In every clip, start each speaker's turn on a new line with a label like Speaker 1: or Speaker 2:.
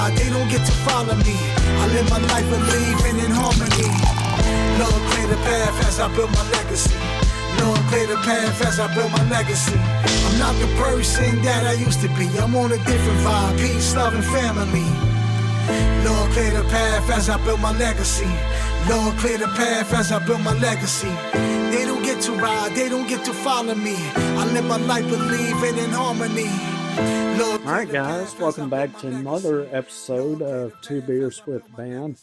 Speaker 1: ride, they don't get to follow me. I live my life believing in harmony. Lord, clear the path as I build my legacy. Lord, clear the path as I build my legacy. I'm not the person that I used to be. I'm on a different vibe, peace, love, and family. Lord, clear the path as I build my legacy. Lord, clear the path as I build my legacy. They don't get to ride, they don't get to follow me. I live my life believing in harmony. Lord,
Speaker 2: all right, guys, welcome back to another episode of Two Beers with Band.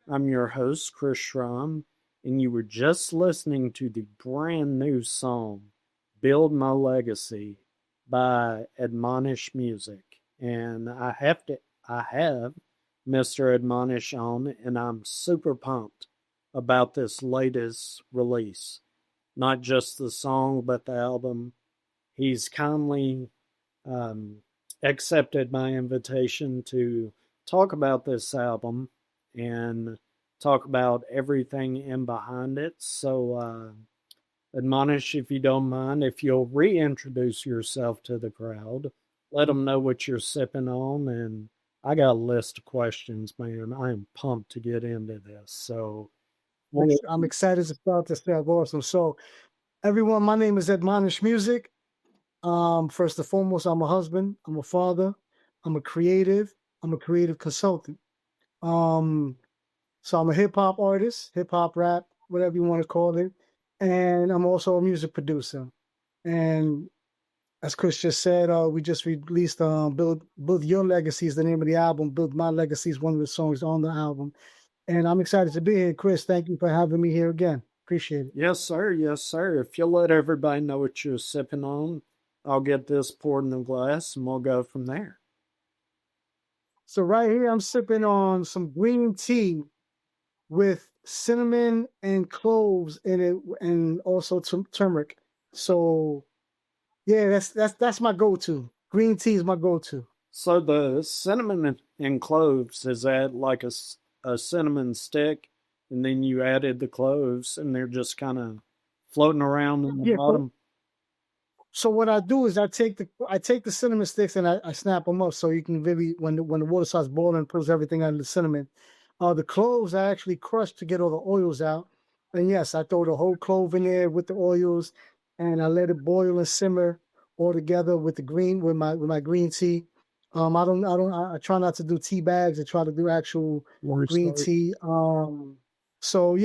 Speaker 2: I'm your host, Chris Schramm, and you were just listening to the brand new song, Build My Legacy by Admonish Music. And I have Mr. Admonish on, and I'm super pumped about this latest release. Not just the song, but the album. He's kindly accepted my invitation to talk about this album and talk about everything in behind it. So, Admonish, if you don't mind, if you'll reintroduce yourself to the crowd, let them know what you're sipping on. And I got a list of questions, man. I am pumped to get into this. So,
Speaker 3: I'm excited to start this stuff. Awesome. So, everyone, my name is Admonish Music. First and foremost, I'm a husband. I'm a father. I'm a creative consultant. So I'm a hip hop artist, hip hop rap, whatever you want to call it. And I'm also a music producer. And as Chris just said, we just released Build Your Legacy is the name of the album. Build My Legacy is one of the songs on the album. And I'm excited to be here. Chris, thank you for having me here again. Appreciate it.
Speaker 2: Yes, sir. Yes, sir. If you'll let everybody know what you're sipping on, I'll get this poured in a glass and we'll go from there.
Speaker 3: So right here, I'm sipping on some green tea with cinnamon and cloves in it, and also turmeric. So, yeah, that's my go-to. Green tea is my go-to.
Speaker 2: So the cinnamon and cloves, is that like a cinnamon stick, and then you added the cloves, and they're just kind of floating around in the bottom?
Speaker 3: So what I do is I take the cinnamon sticks and I snap them up so you can really, when the water starts boiling, pulls everything out of the cinnamon. The cloves I actually crush to get all the oils out. And yes, I throw the whole clove in there with the oils, and I let it boil and simmer all together with my green tea. I try not to do tea bags. I try to do actual green tea. So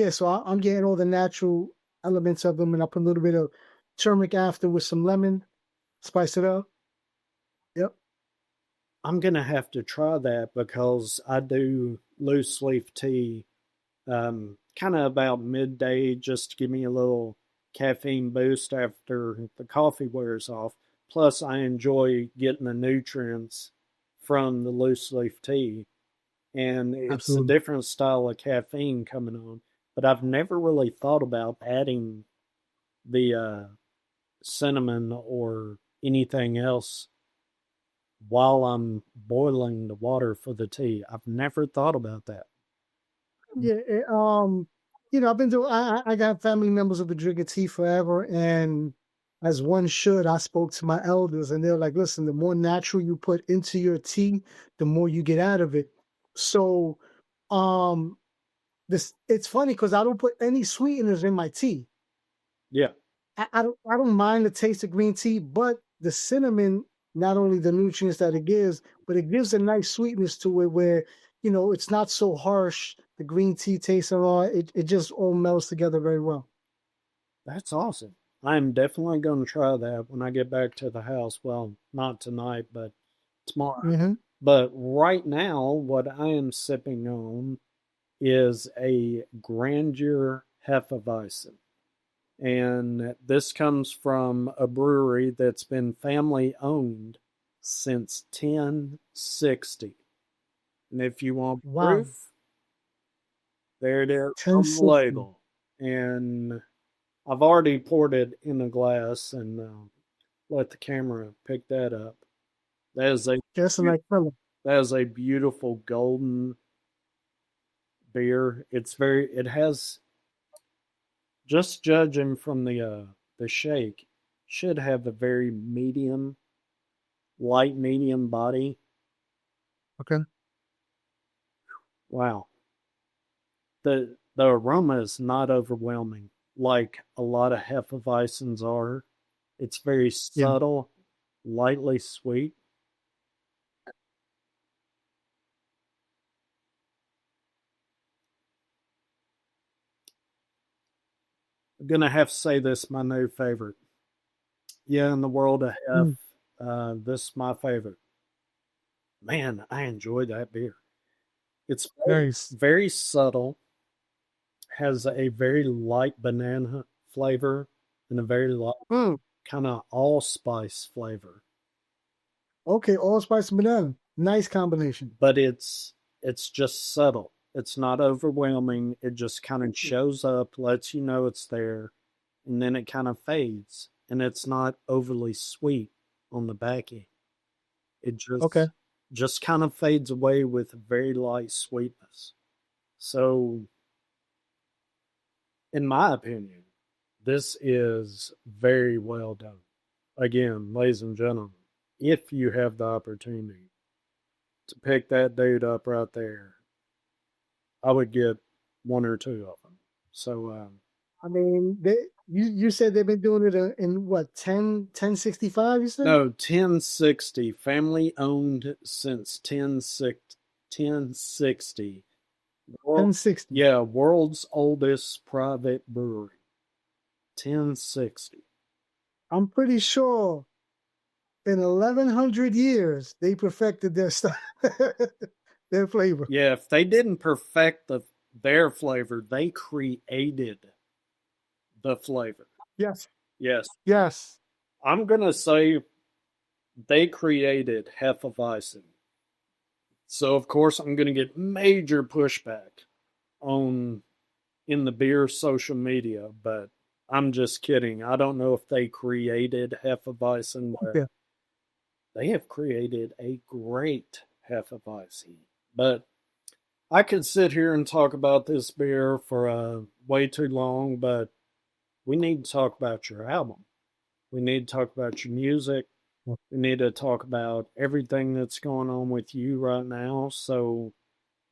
Speaker 3: I'm getting all the natural elements of them, and I put a little bit of turmeric after with some lemon, spice it up. Yep.
Speaker 2: I'm going to have to try that because I do loose leaf tea kind of about midday just to give me a little caffeine boost after the coffee wears off. Plus, I enjoy getting the nutrients from the loose leaf tea. And it's
Speaker 3: Absolutely.
Speaker 2: a different style of caffeine coming on. But I've never really thought about adding the cinnamon or anything else while I'm boiling the water for the tea. I've never thought about that.
Speaker 3: Yeah, I've been doing. I got family members who've been drinking tea forever, and as one should, I spoke to my elders, and they're like, "Listen, the more natural you put into your tea, the more you get out of it." So, it's funny because I don't put any sweeteners in my tea.
Speaker 2: Yeah.
Speaker 3: I don't mind the taste of green tea, but the cinnamon, not only the nutrients that it gives, but it gives a nice sweetness to it where, it's not so harsh. The green tea taste and all, it just all melts together very well.
Speaker 2: That's awesome. I'm definitely going to try that when I get back to the house. Well, not tonight, but tomorrow.
Speaker 3: Mm-hmm.
Speaker 2: But right now, what I am sipping on is a Grandeur Hefeweizen. And this comes from a brewery that's been family owned since 1060. And if you want proof, there it is on the label. And I've already poured it in a glass and let the camera pick that up. That is a beautiful golden beer. It has, just judging from the shake, should have a very light medium body.
Speaker 3: Okay.
Speaker 2: Wow. The aroma is not overwhelming like a lot of Hefeweizens are. It's very
Speaker 3: Yeah.
Speaker 2: subtle, lightly sweet. I'm gonna have to say this my new favorite. Yeah, in the world of Hef,
Speaker 3: Mm.
Speaker 2: this is my favorite. Man, I enjoy that beer. It's
Speaker 3: Nice.
Speaker 2: very subtle, has a very light banana flavor and a very light
Speaker 3: Mm.
Speaker 2: kind of allspice flavor.
Speaker 3: Okay, allspice and banana. Nice combination.
Speaker 2: But it's just subtle. It's not overwhelming. It just kind of shows up, lets you know it's there, and then it kind of fades. And it's not overly sweet on the back end. It
Speaker 3: Okay.
Speaker 2: just kind of fades away with very light sweetness. So, in my opinion, this is very well done. Again, ladies and gentlemen, if you have the opportunity to pick that dude up right there, I would get one or two of them. So,
Speaker 3: I mean, you said they've been doing it in what, 1065, you said?
Speaker 2: no, 1060, family owned since 1060.
Speaker 3: 1060.
Speaker 2: Yeah, world's oldest private brewery. 1060.
Speaker 3: I'm pretty sure in 1100 years they perfected their stuff, their flavor.
Speaker 2: Yeah, if they didn't perfect their flavor, they created the flavor.
Speaker 3: Yes.
Speaker 2: Yes.
Speaker 3: Yes.
Speaker 2: I'm going to say they created Hefeweizen. So, of course, I'm going to get major pushback on in the beer social media, but I'm just kidding. I don't know if they created Hefeweizen, but
Speaker 3: Yeah.
Speaker 2: they have created a great Hefeweizen. But I could sit here and talk about this beer for way too long, but we need to talk about your album. We need to talk about your music. We need to talk about everything that's going on with you right now. So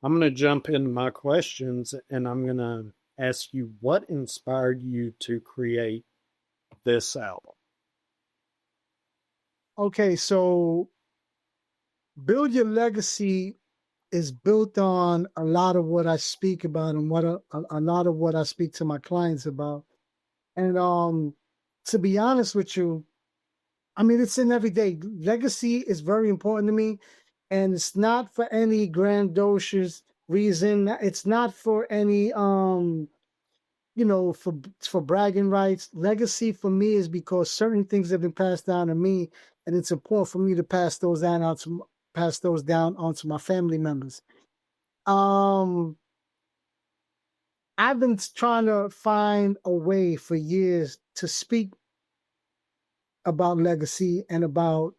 Speaker 2: I'm going to jump into my questions and I'm going to ask you what inspired you to create this album.
Speaker 3: Okay, so Build Your Legacy is built on a lot of what I speak about and what a lot of what I speak to my clients about. And to be honest with you, I mean, it's in every day. Legacy is very important to me, and it's not for any grandiose reason. It's not for any for bragging rights. Legacy for me is because certain things have been passed down to me, and it's important for me to pass those down onto my family members. I've been trying to find a way for years to speak about legacy and about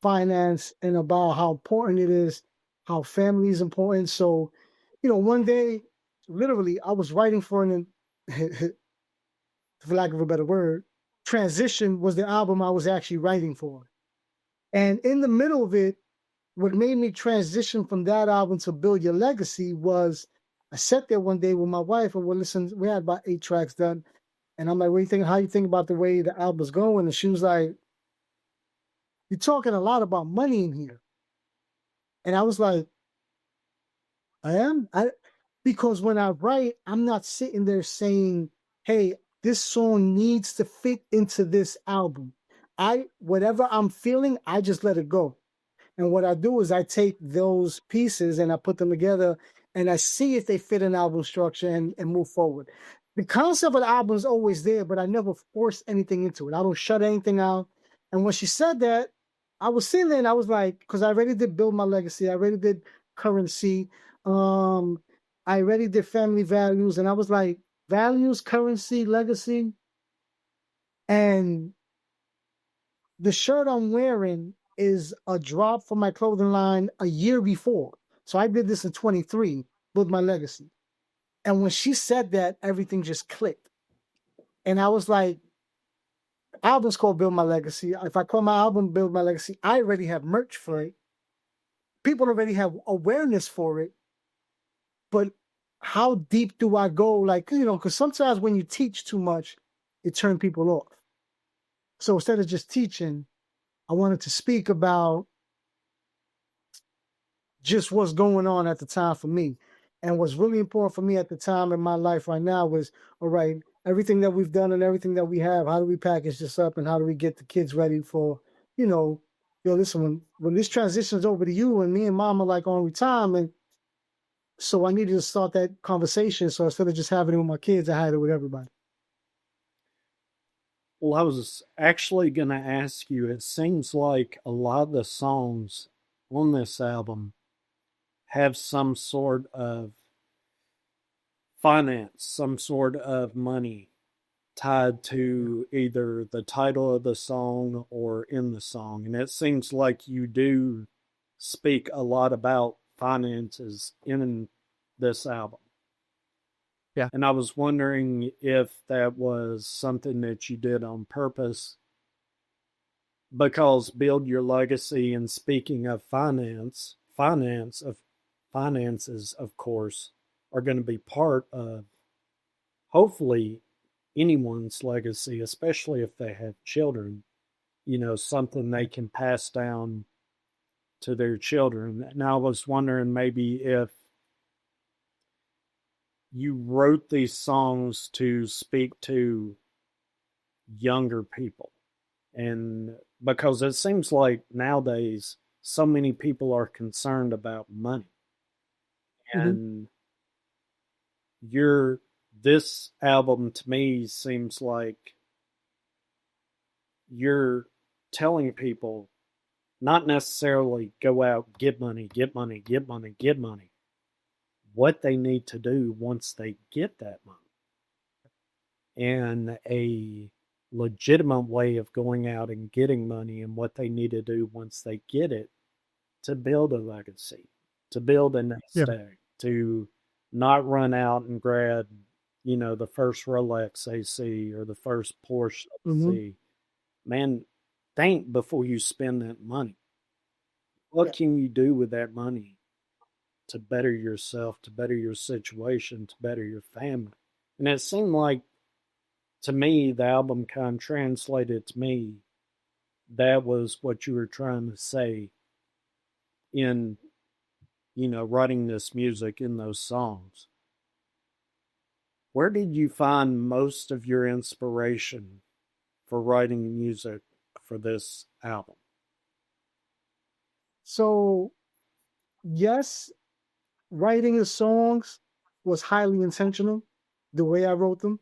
Speaker 3: finance and about how important it is, how family is important. So, one day, literally, I was writing for for lack of a better word, Transition was the album I was actually writing for. And in the middle of it, what made me transition from that album to Build Your Legacy was I sat there one day with my wife and we had about 8 tracks done. And I'm like, how you think about the way the album's going? And she was like, you're talking a lot about money in here. And I was like, I am? Because when I write, I'm not sitting there saying, hey, this song needs to fit into this album. Whatever I'm feeling, I just let it go. And what I do is I take those pieces and I put them together and I see if they fit an album structure and move forward. The concept of the album is always there, but I never force anything into it. I don't shut anything out. And when she said that, I was sitting there and I was like, because I already did Build My Legacy. I already did Currency. I already did Family Values. And I was like, values, currency, legacy. And the shirt I'm wearing is a drop from my clothing line a year before. So I did this in 23, Build My Legacy. And when she said that, everything just clicked. And I was like, album's called Build My Legacy. If I call my album Build My Legacy, I already have merch for it. People already have awareness for it. but how deep do I go? Like, you know, because sometimes when you teach too much, it turns people off. So instead of just teaching, I wanted to speak about just what's going on at the time for me. And what's really important for me at the time in my life right now was, all right, everything that we've done and everything that we have, how do we package this up and how do we get the kids ready for, you know, yo, listen, when this transitions over to you and me and mom are like on retirement, so I needed to start that conversation. So instead of just having it with my kids, I had it with everybody.
Speaker 2: Well, I was actually going to ask you, it seems like a lot of the songs on this album have some sort of finance, some sort of money tied to either the title of the song or in the song. And it seems like you do speak a lot about finances in this album.
Speaker 4: Yeah.
Speaker 2: And I was wondering if that was something that you did on purpose, because Build Your Legacy, and speaking of finances, of course, are going to be part of, hopefully, anyone's legacy, especially if they have children, you know, something they can pass down to their children. And I was wondering maybe if you wrote these songs to speak to younger people. And because it seems like nowadays so many people are concerned about money. And this album to me seems like you're telling people not necessarily go out, get money, what they need to do once they get that money. And a legitimate way of going out and getting money, and what they need to do once they get it to build a legacy, to build a nest egg, to not run out and grab, you know, the first Rolex they see or the first Porsche they see. Man, think before you spend that money. What can you do with that money to better yourself, to better your situation, to better your family? And it seemed like, to me, the album kind of translated to me, that was what you were trying to say in, you know, writing this music in those songs. Where did you find most of your inspiration for writing music for this album?
Speaker 3: So, yes, writing the songs was highly intentional, the way I wrote them.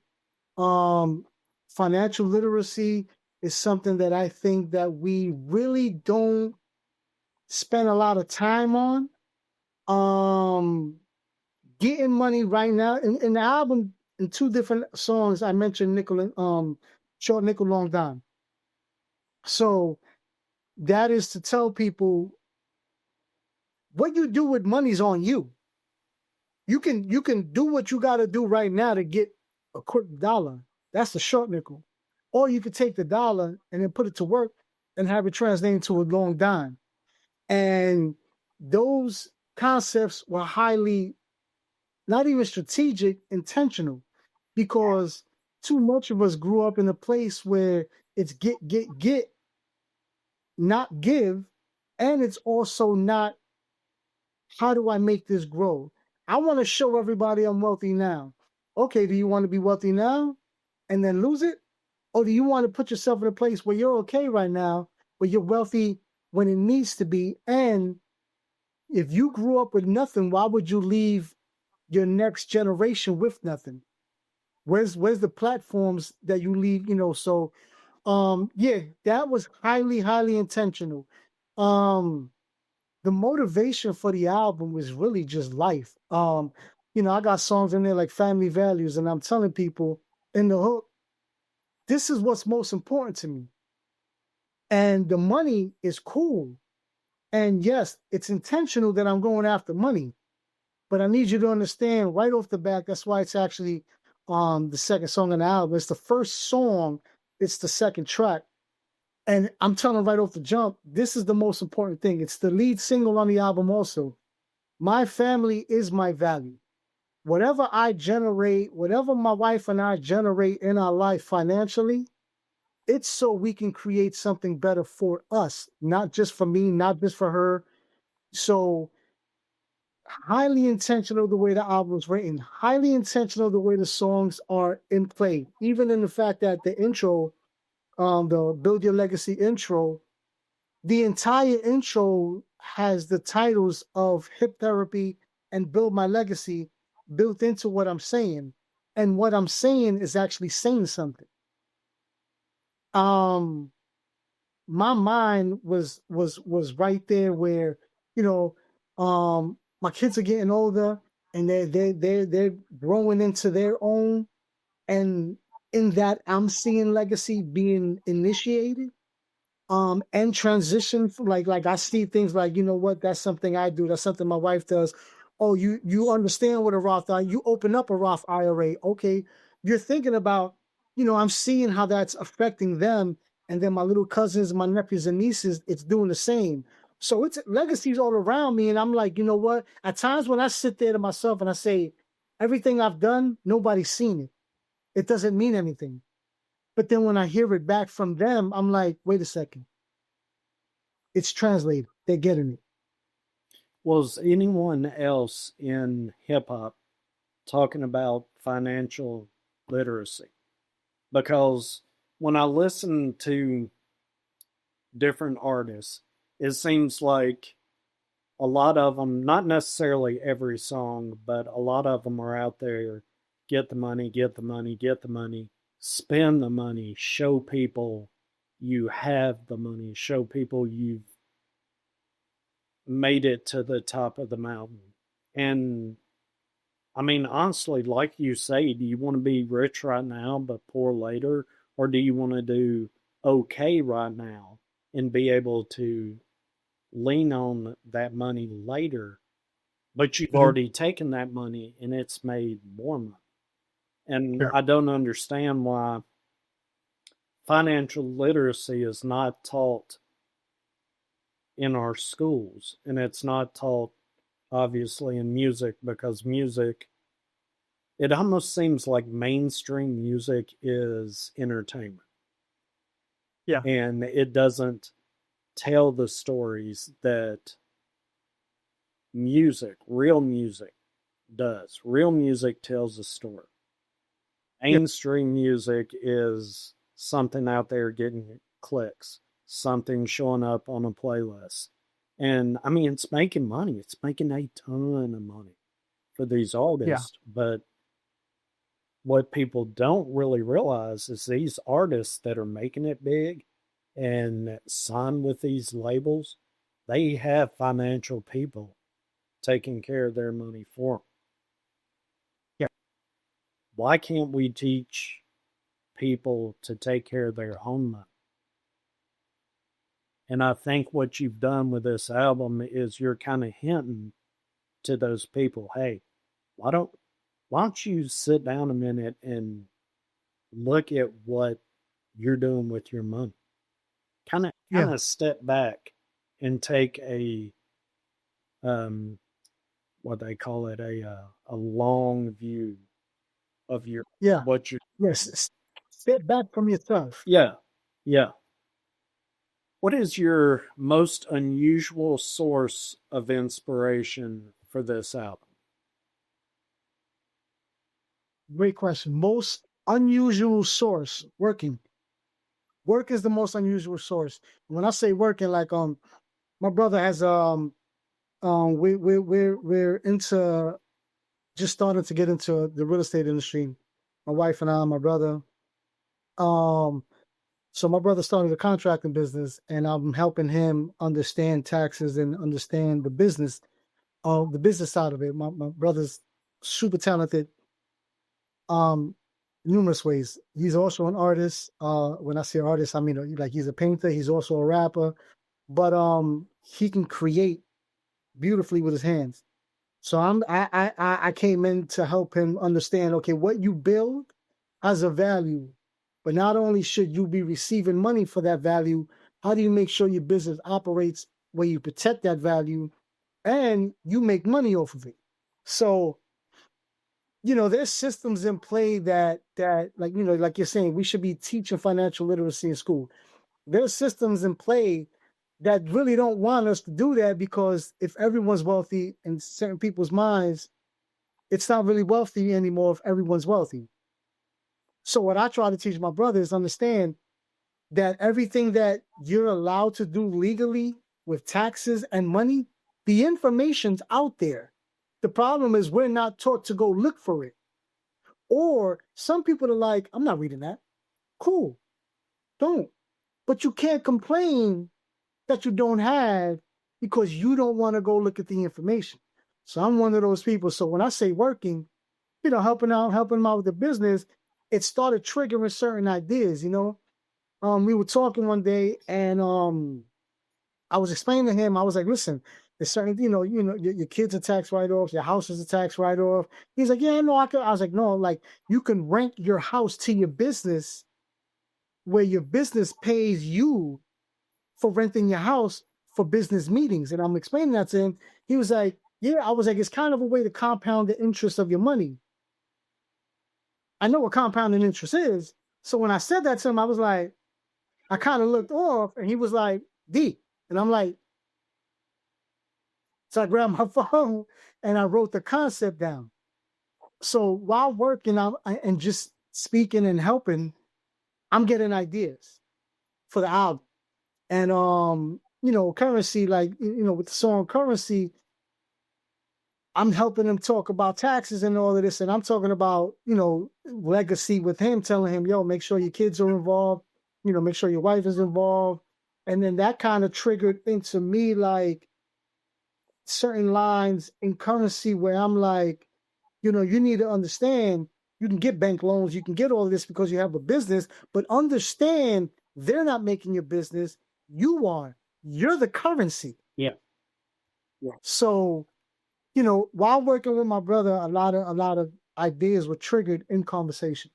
Speaker 3: Financial literacy is something that I think that we really don't spend a lot of time on. Getting money right now in the album, in 2 different songs, I mentioned nickel, short nickel, long dime. So that is to tell people what you do with money's on you. You can do what you got to do right now to get a quick dollar. That's the short nickel. Or you could take the dollar and then put it to work and have it translate into a long dime. And those concepts were highly, not even strategic, intentional, because too much of us grew up in a place where it's get, not give, and it's also not, how do I make this grow? I want to show everybody I'm wealthy now. Okay, do you want to be wealthy now and then lose it? Or do you want to put yourself in a place where you're okay right now, where you're wealthy when it needs to be? And if you grew up with nothing, why would you leave your next generation with nothing? Where's the platforms that you leave, you know? So yeah, that was highly, highly intentional. The motivation for the album was really just life. You know, I got songs in there like Family Values, and I'm telling people in the hook, this is what's most important to me. And the money is cool. And yes, it's intentional that I'm going after money. But I need you to understand right off the bat, that's why it's actually the second song on the album. It's the first song, it's the second track. And I'm telling right off the jump, this is the most important thing. It's the lead single on the album also. My family is my value. whatever I generate, whatever my wife and I generate in our life financially, it's so we can create something better for us, not just for me, not just for her. So highly intentional the way the album's written, highly intentional the way the songs are in play, even in the fact that the intro, the Build Your Legacy intro, the entire intro has the titles of Hip Therapy and Build My Legacy built into what I'm saying. And what I'm saying is actually saying something. My mind was right there where, you know, my kids are getting older and they're growing into their own. And in that, I'm seeing legacy being initiated. And transition from like I see things like, you know what, that's something I do, that's something my wife does. Oh, you understand what a Roth IRA, you open up a Roth IRA. Okay, you're thinking about, you know, I'm seeing how that's affecting them, and then my little cousins, my nephews and nieces, it's doing the same. So it's legacies all around me, and I'm like, you know what? At times when I sit there to myself and I say, everything I've done, nobody's seen it. It doesn't mean anything. But then when I hear it back from them, I'm like, wait a second. It's translated. They're getting it.
Speaker 2: Was anyone else in hip hop talking about financial literacy? Because when I listen to different artists, it seems like a lot of them, not necessarily every song, but a lot of them are out there, get the money, get the money, get the money, spend the money, show people you have the money, show people you've made it to the top of the mountain. And I mean, honestly, like you say, do you want to be rich right now but poor later? Or do you want to do okay right now and be able to lean on that money later, but you've already taken that money and it's made more money? And
Speaker 3: Sure.
Speaker 2: I don't understand why financial literacy is not taught in our schools, and it's not taught obviously in music, because music, it almost seems like mainstream music is entertainment.
Speaker 4: Yeah.
Speaker 2: And it doesn't tell the stories that music, real music, does. Real music tells a story. Mainstream music is something out there getting clicks, something showing up on a playlist. And I mean, it's making money. It's making a ton of money for these artists. But what people don't really realize is these artists that are making it big and sign with these labels, they have financial people taking care of their money for them. Why can't we teach people to take care of their own money? And I think what you've done with this album is you're kind of hinting to those people, hey, why don't you sit down a minute and look at what you're doing with your money? Kind of step back and take a what they call it, a long view of your what you're
Speaker 3: Step back from yourself.
Speaker 2: Yeah. What is your most unusual source of inspiration for this album?
Speaker 3: Great question. Most unusual source, working. Work is the most unusual source. When I say working, like my brother has we're into just starting to get into the real estate industry. My wife and I, my brother. So my brother started a contracting business, and I'm helping him understand taxes and understand the business side of it. My brother's super talented, numerous ways. He's also an artist. When I say artist, I mean like he's a painter. He's also a rapper, but he can create beautifully with his hands. So I came in to help him understand. Okay, what you build has a value. But not only should you be receiving money for that value, how do you make sure your business operates where you protect that value and you make money off of it? So there's systems in play that like, like you're saying, we should be teaching financial literacy in school. There's systems in play that really don't want us to do that, because if everyone's wealthy in certain people's minds, it's not really wealthy anymore if everyone's wealthy. So what I try to teach my brother is understand that everything that you're allowed to do legally with taxes and money, the information's out there. The problem is we're not taught to go look for it. Or some people are like, I'm not reading that. Cool. Don't. But you can't complain that you don't have because you don't want to go look at the information. So I'm one of those people. So when I say working, helping them out with the business, it started triggering certain ideas, We were talking one day, and I was explaining to him, I was like, listen, there's certain, your kids are tax write-offs, your house is a tax write-off. He's like, yeah, no, I could. I was like, no, like, you can rent your house to your business, where your business pays you for renting your house for business meetings. And I'm explaining that to him. He was like, yeah. I was like, it's kind of a way to compound the interest of your money. I know what compounding interest is. So when I said that to him, I was like, I kind of looked off, and he was like, D. And I'm like, so I grabbed my phone and I wrote the concept down. So while working and just speaking and helping, I'm getting ideas for the album. And, Currency, like, with the song Currency, I'm helping him talk about taxes and all of this. And I'm talking about, legacy with him, telling him, yo, make sure your kids are involved, make sure your wife is involved. And then that kind of triggered into me, like, certain lines in Currency where I'm like, you need to understand, you can get bank loans, you can get all of this because you have a business, but understand they're not making your business. You are. You're the currency.
Speaker 2: Yeah.
Speaker 3: So, while working with my brother, a lot of ideas were triggered in conversation.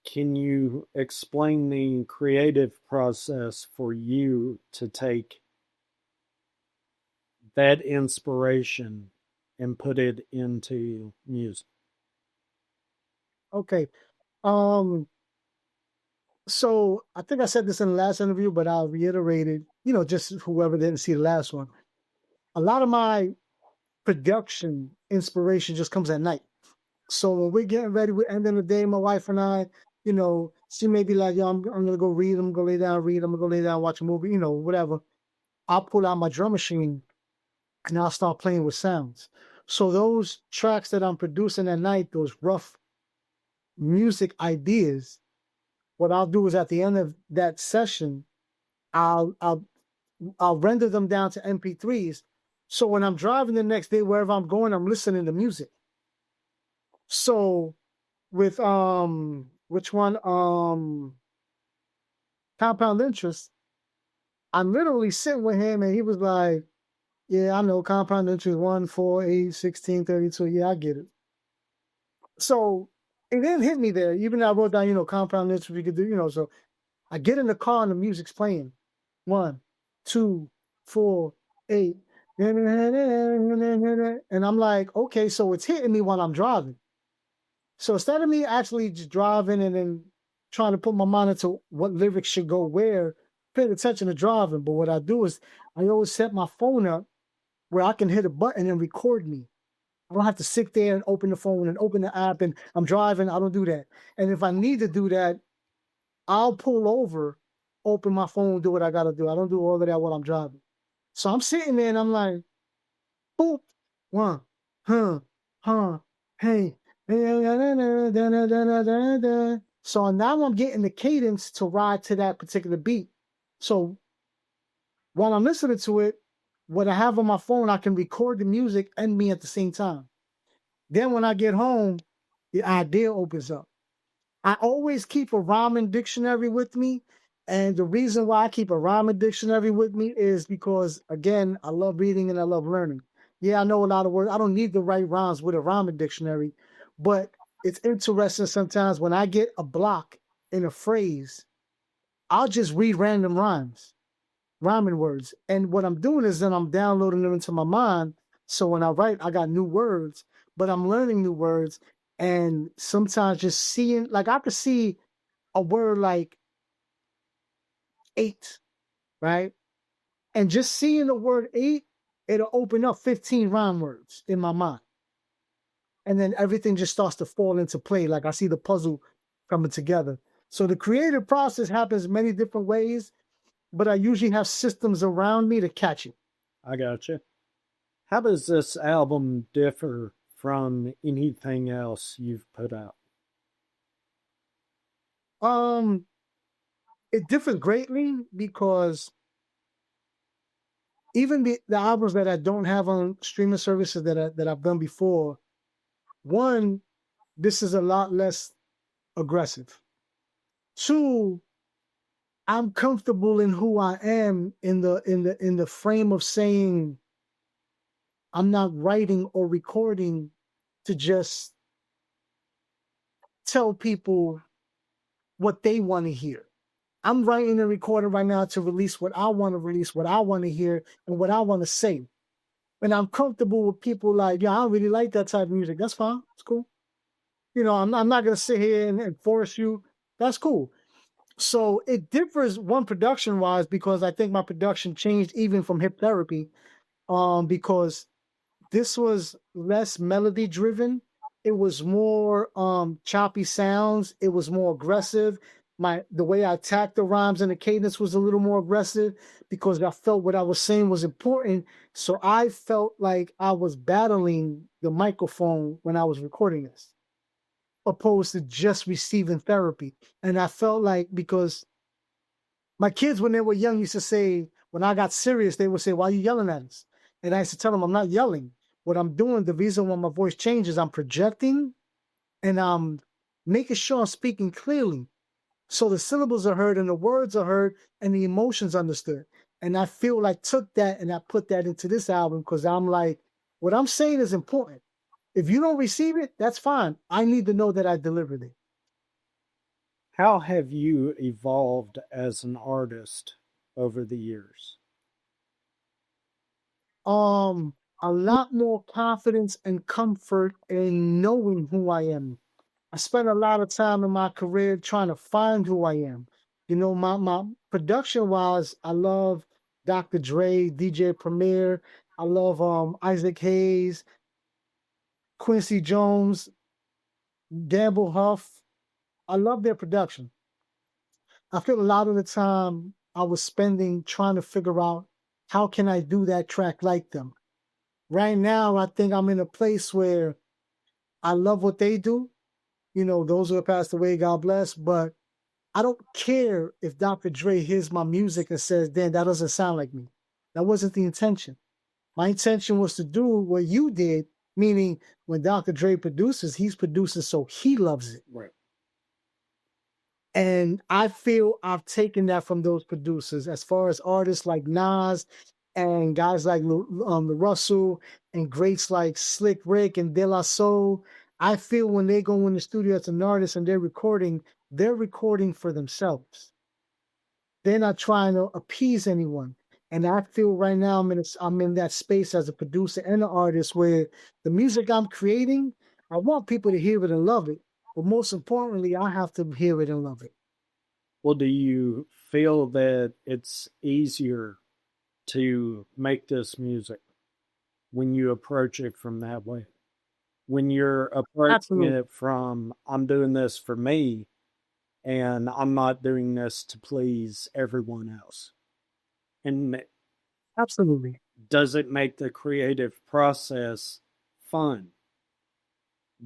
Speaker 2: Can you explain the creative process for you to take that inspiration and put it into music?
Speaker 3: Okay. So I think I said this in the last interview, but I'll reiterate it, just whoever didn't see the last one. A lot of my production inspiration just comes at night. So when we're getting ready, we're ending the day, my wife and I, she may be like, yo, I'm going to go read, I'm going to lay down, read, I'm going to go lay down, watch a movie, whatever. I'll pull out my drum machine and I'll start playing with sounds. So those tracks that I'm producing at night, those rough music ideas, what I'll do is at the end of that session, I'll render them down to MP3s. So when I'm driving the next day, wherever I'm going, I'm listening to music. So with which one? Compound Interest, I'm literally sitting with him and he was like, yeah, I know compound interest 1, 4, 8, 16, 32. Yeah, I get it. So it didn't hit me there. Even though I wrote down, compound interest we could do, so I get in the car and the music's playing. 1, 2, 4, 8. And I'm like, okay, so it's hitting me while I'm driving. So instead of me actually just driving and then trying to put my mind into what lyrics should go where, paying attention to driving. But what I do is I always set my phone up where I can hit a button and record me. I don't have to sit there and open the phone and open the app and I'm driving. I don't do that. And if I need to do that, I'll pull over, open my phone, do what I got to do. I don't do all of that while I'm driving. So I'm sitting there and I'm like, boop, 1, hey. So now I'm getting the cadence to ride to that particular beat. So while I'm listening to it, what I have on my phone, I can record the music and me at the same time. Then when I get home, the idea opens up. I always keep a rhyming dictionary with me. And the reason why I keep a rhyming dictionary with me is because, again, I love reading and I love learning. Yeah, I know a lot of words. I don't need to write rhymes with a rhyming dictionary, but it's interesting sometimes when I get a block in a phrase, I'll just read random rhyming words. And what I'm doing is then I'm downloading them into my mind So when I write, I got new words, but I'm learning new words. And sometimes just seeing, like I could see a word like 8, right? And just seeing the word 8, it'll open up 15 rhyme words in my mind. And then everything just starts to fall into play. Like I see the puzzle coming together. So the creative process happens many different ways, but I usually have systems around me to catch it.
Speaker 2: I got you. How does this album differ from anything else you've put out?
Speaker 3: It differs greatly because even the albums that I don't have on streaming services that I've done before, one, this is a lot less aggressive. 2, I'm comfortable in who I am in the frame of saying I'm not writing or recording to just tell people what they want to hear. I'm writing and recording right now to release what I want to release, what I want to hear, and what I want to say. And I'm comfortable with people like, yeah, I don't really like that type of music. That's fine. It's cool. You know, I'm not going to sit here and force you. That's cool. So it differs, one, production-wise, because I think my production changed even from hip therapy, because this was less melody-driven. It was more choppy sounds. It was more aggressive. The way I attacked the rhymes and the cadence was a little more aggressive because I felt what I was saying was important. So I felt like I was battling the microphone when I was recording this, opposed to just receiving therapy. And I felt like, because my kids, when they were young, used to say, when I got serious, they would say, why are you yelling at us? And I used to tell them, I'm not yelling. What I'm doing, the reason why my voice changes, I'm projecting and I'm making sure I'm speaking clearly. So the syllables are heard and the words are heard and the emotions understood. And I feel like took that and I put that into this album because I'm like, what I'm saying is important. If you don't receive it, that's fine. I need to know that I delivered it.
Speaker 2: How have you evolved as an artist over the years?
Speaker 3: A lot more confidence and comfort in knowing who I am. I spent a lot of time in my career trying to find who I am. You know, my production-wise, I love Dr. Dre, DJ Premier. I love Isaac Hayes, Quincy Jones, Gamble Huff. I love their production. I feel a lot of the time I was spending trying to figure out how can I do that track like them. Right now, I think I'm in a place where I love what they do. You know, those who have passed away, God bless. But I don't care if Dr. Dre hears my music and says, Dan, that doesn't sound like me. That wasn't the intention. My intention was to do what you did, meaning when Dr. Dre produces, he's producing so he loves it.
Speaker 2: Right.
Speaker 3: And I feel I've taken that from those producers as far as artists like Nas and guys like the Russell and greats like Slick Rick and De La Soul. I feel when they go in the studio as an artist and they're recording for themselves. They're not trying to appease anyone. And I feel right now I'm in that space as a producer and an artist where the music I'm creating, I want people to hear it and love it. But most importantly, I have to hear it and love it.
Speaker 2: Well, do you feel that it's easier to make this music when you approach it from that way? When you're approaching
Speaker 3: Absolutely.
Speaker 2: it from, I'm doing this for me, and I'm not doing this to please everyone else. And
Speaker 3: Absolutely.
Speaker 2: does it make the creative process fun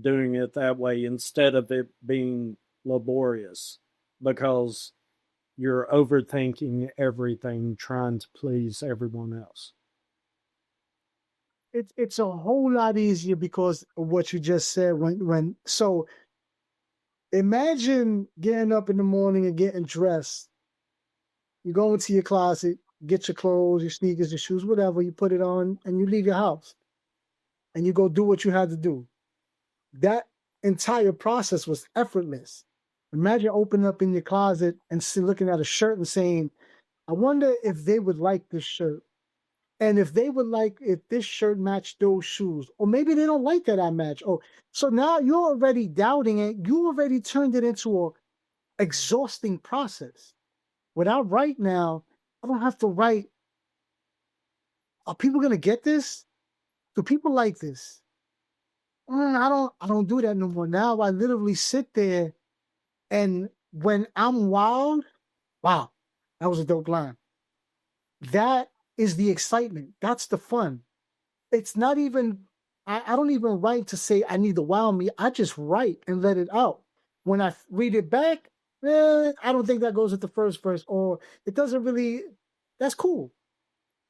Speaker 2: doing it that way instead of it being laborious because you're overthinking everything, trying to please everyone else?
Speaker 3: It's a whole lot easier because of what you just said. So imagine getting up in the morning and getting dressed. You go into your closet, get your clothes, your sneakers, your shoes, whatever, you put it on, and you leave your house. And you go do what you had to do. That entire process was effortless. Imagine opening up in your closet and looking at a shirt and saying, I wonder if they would like this shirt. And if they would like, if this shirt matched those shoes, or maybe they don't like that I match. Oh, so now you're already doubting it. You already turned it into a exhausting process. What I write now, I don't have to write. Are people gonna get this? Do people like this? I don't do that no more. Now I literally sit there, and when I'm wild, wow, that was a dope line. That is the excitement. That's the fun. It's not even, I don't even write to say I need to wow me. I just write and let it out. When I read it back, I don't think that goes with the first verse, or it doesn't really, that's cool.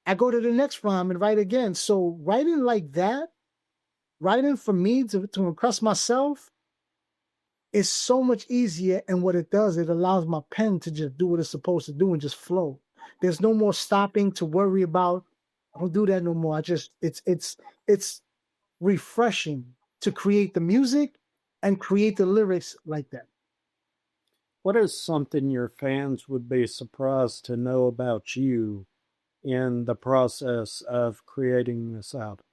Speaker 3: I go to the next rhyme and write again. So writing like that, writing for me to impress myself is so much easier. And what it does, it allows my pen to just do what it's supposed to do and just flow. There's no more stopping to worry about. I don't do that no more. I just, it's refreshing to create the music and create the lyrics like that.
Speaker 2: What is something your fans would be surprised to know about you in the process of creating this album?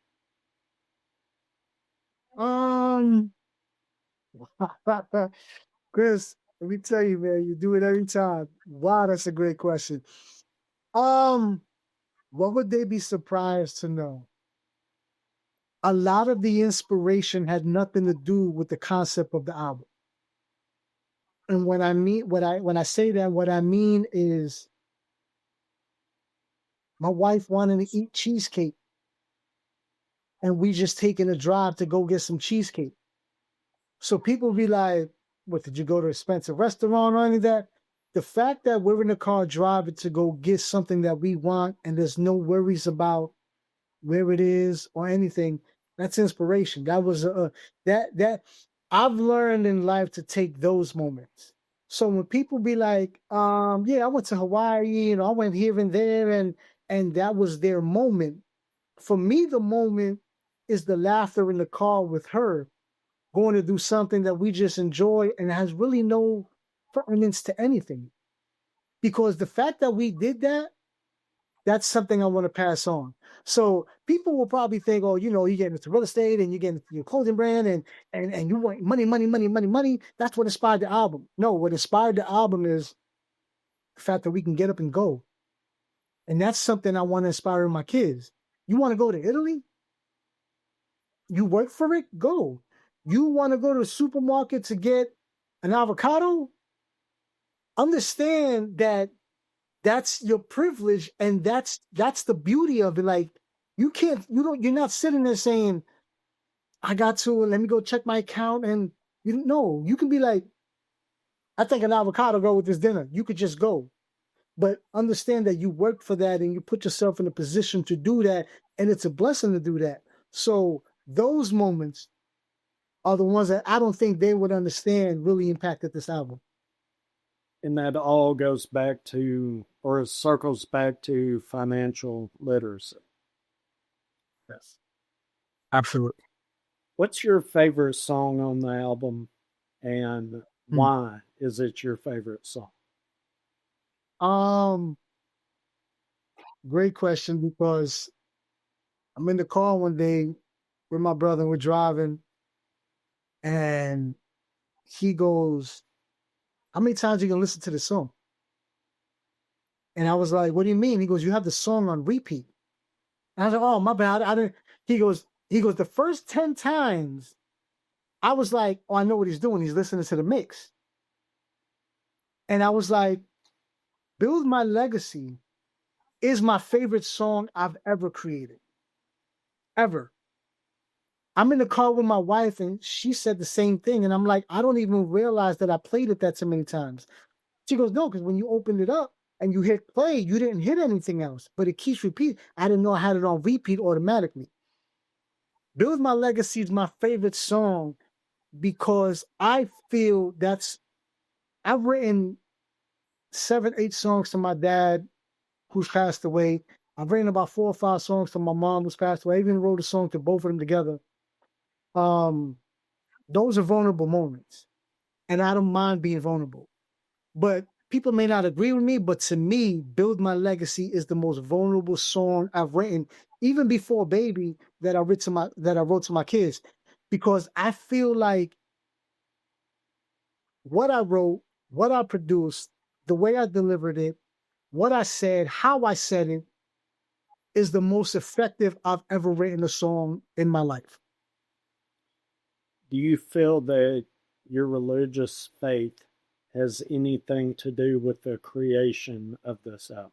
Speaker 3: Chris, let me tell you, man, you do it every time. Wow, that's a great question. What would they be surprised to know? A lot of the inspiration had nothing to do with the concept of the album. And when I say that, what I mean is my wife wanted to eat cheesecake, and we just taking a drive to go get some cheesecake. So people be like, what, did you go to an expensive restaurant or any of that? The fact that we're in the car driving to go get something that we want and there's no worries about where it is or anything, that's inspiration. That was that I've learned in life to take those moments. So when people be like, yeah, I went to Hawaii, I went here and there, and that was their moment. For me, the moment is the laughter in the car with her, going to do something that we just enjoy and has really no pertinence to anything. Because the fact that we did that, that's something I want to pass on. So people will probably think, oh, you get into real estate and you get into your clothing brand and you want money, money, money, money, money. That's what inspired the album. No, what inspired the album is the fact that we can get up and go. And that's something I want to inspire in my kids. You want to go to Italy? You work for it? Go. You want to go to the supermarket to get an avocado? Understand that that's your privilege, and that's the beauty of it. Like, you're not sitting there saying, I got to, let me go check my account, and you can be like, I think an avocado go with this dinner. You could just go. But understand that you worked for that and you put yourself in a position to do that, and it's a blessing to do that. So those moments are the ones that I don't think they would understand really impacted this album.
Speaker 2: And that all goes back to, or circles back to, financial literacy.
Speaker 4: Yes. Absolutely.
Speaker 2: What's your favorite song on the album, and why is it your favorite song?
Speaker 3: Great question, because I'm in the car one day with my brother and we're driving, and he goes, how many times are you gonna listen to this song? And I was like, what do you mean? He goes, you have the song on repeat. And I was like, oh, my bad. I didn't. He goes, the first 10 times, I was like, oh, I know what he's doing. He's listening to the mix. And I was like, Build My Legacy is my favorite song I've ever created. Ever. I'm in the car with my wife and she said the same thing. And I'm like, I don't even realize that I played it that so many times. She goes, no, because when you opened it up and you hit play, you didn't hit anything else, but it keeps repeating. I didn't know I had it on repeat automatically. Build My Legacy is my favorite song because I feel I've written 7, 8 songs to my dad, who's passed away. I've written about 4 or 5 songs to my mom, who's passed away. I even wrote a song to both of them together. Those are vulnerable moments, and I don't mind being vulnerable. But people may not agree with me, but to me, Build My Legacy is the most vulnerable song I've written, even before Baby, that I wrote to my kids, because I feel like what I wrote, what I produced, the way I delivered it, what I said, how I said it, is the most effective I've ever written a song in my life.
Speaker 2: Do you feel that your religious faith has anything to do with the creation of this album?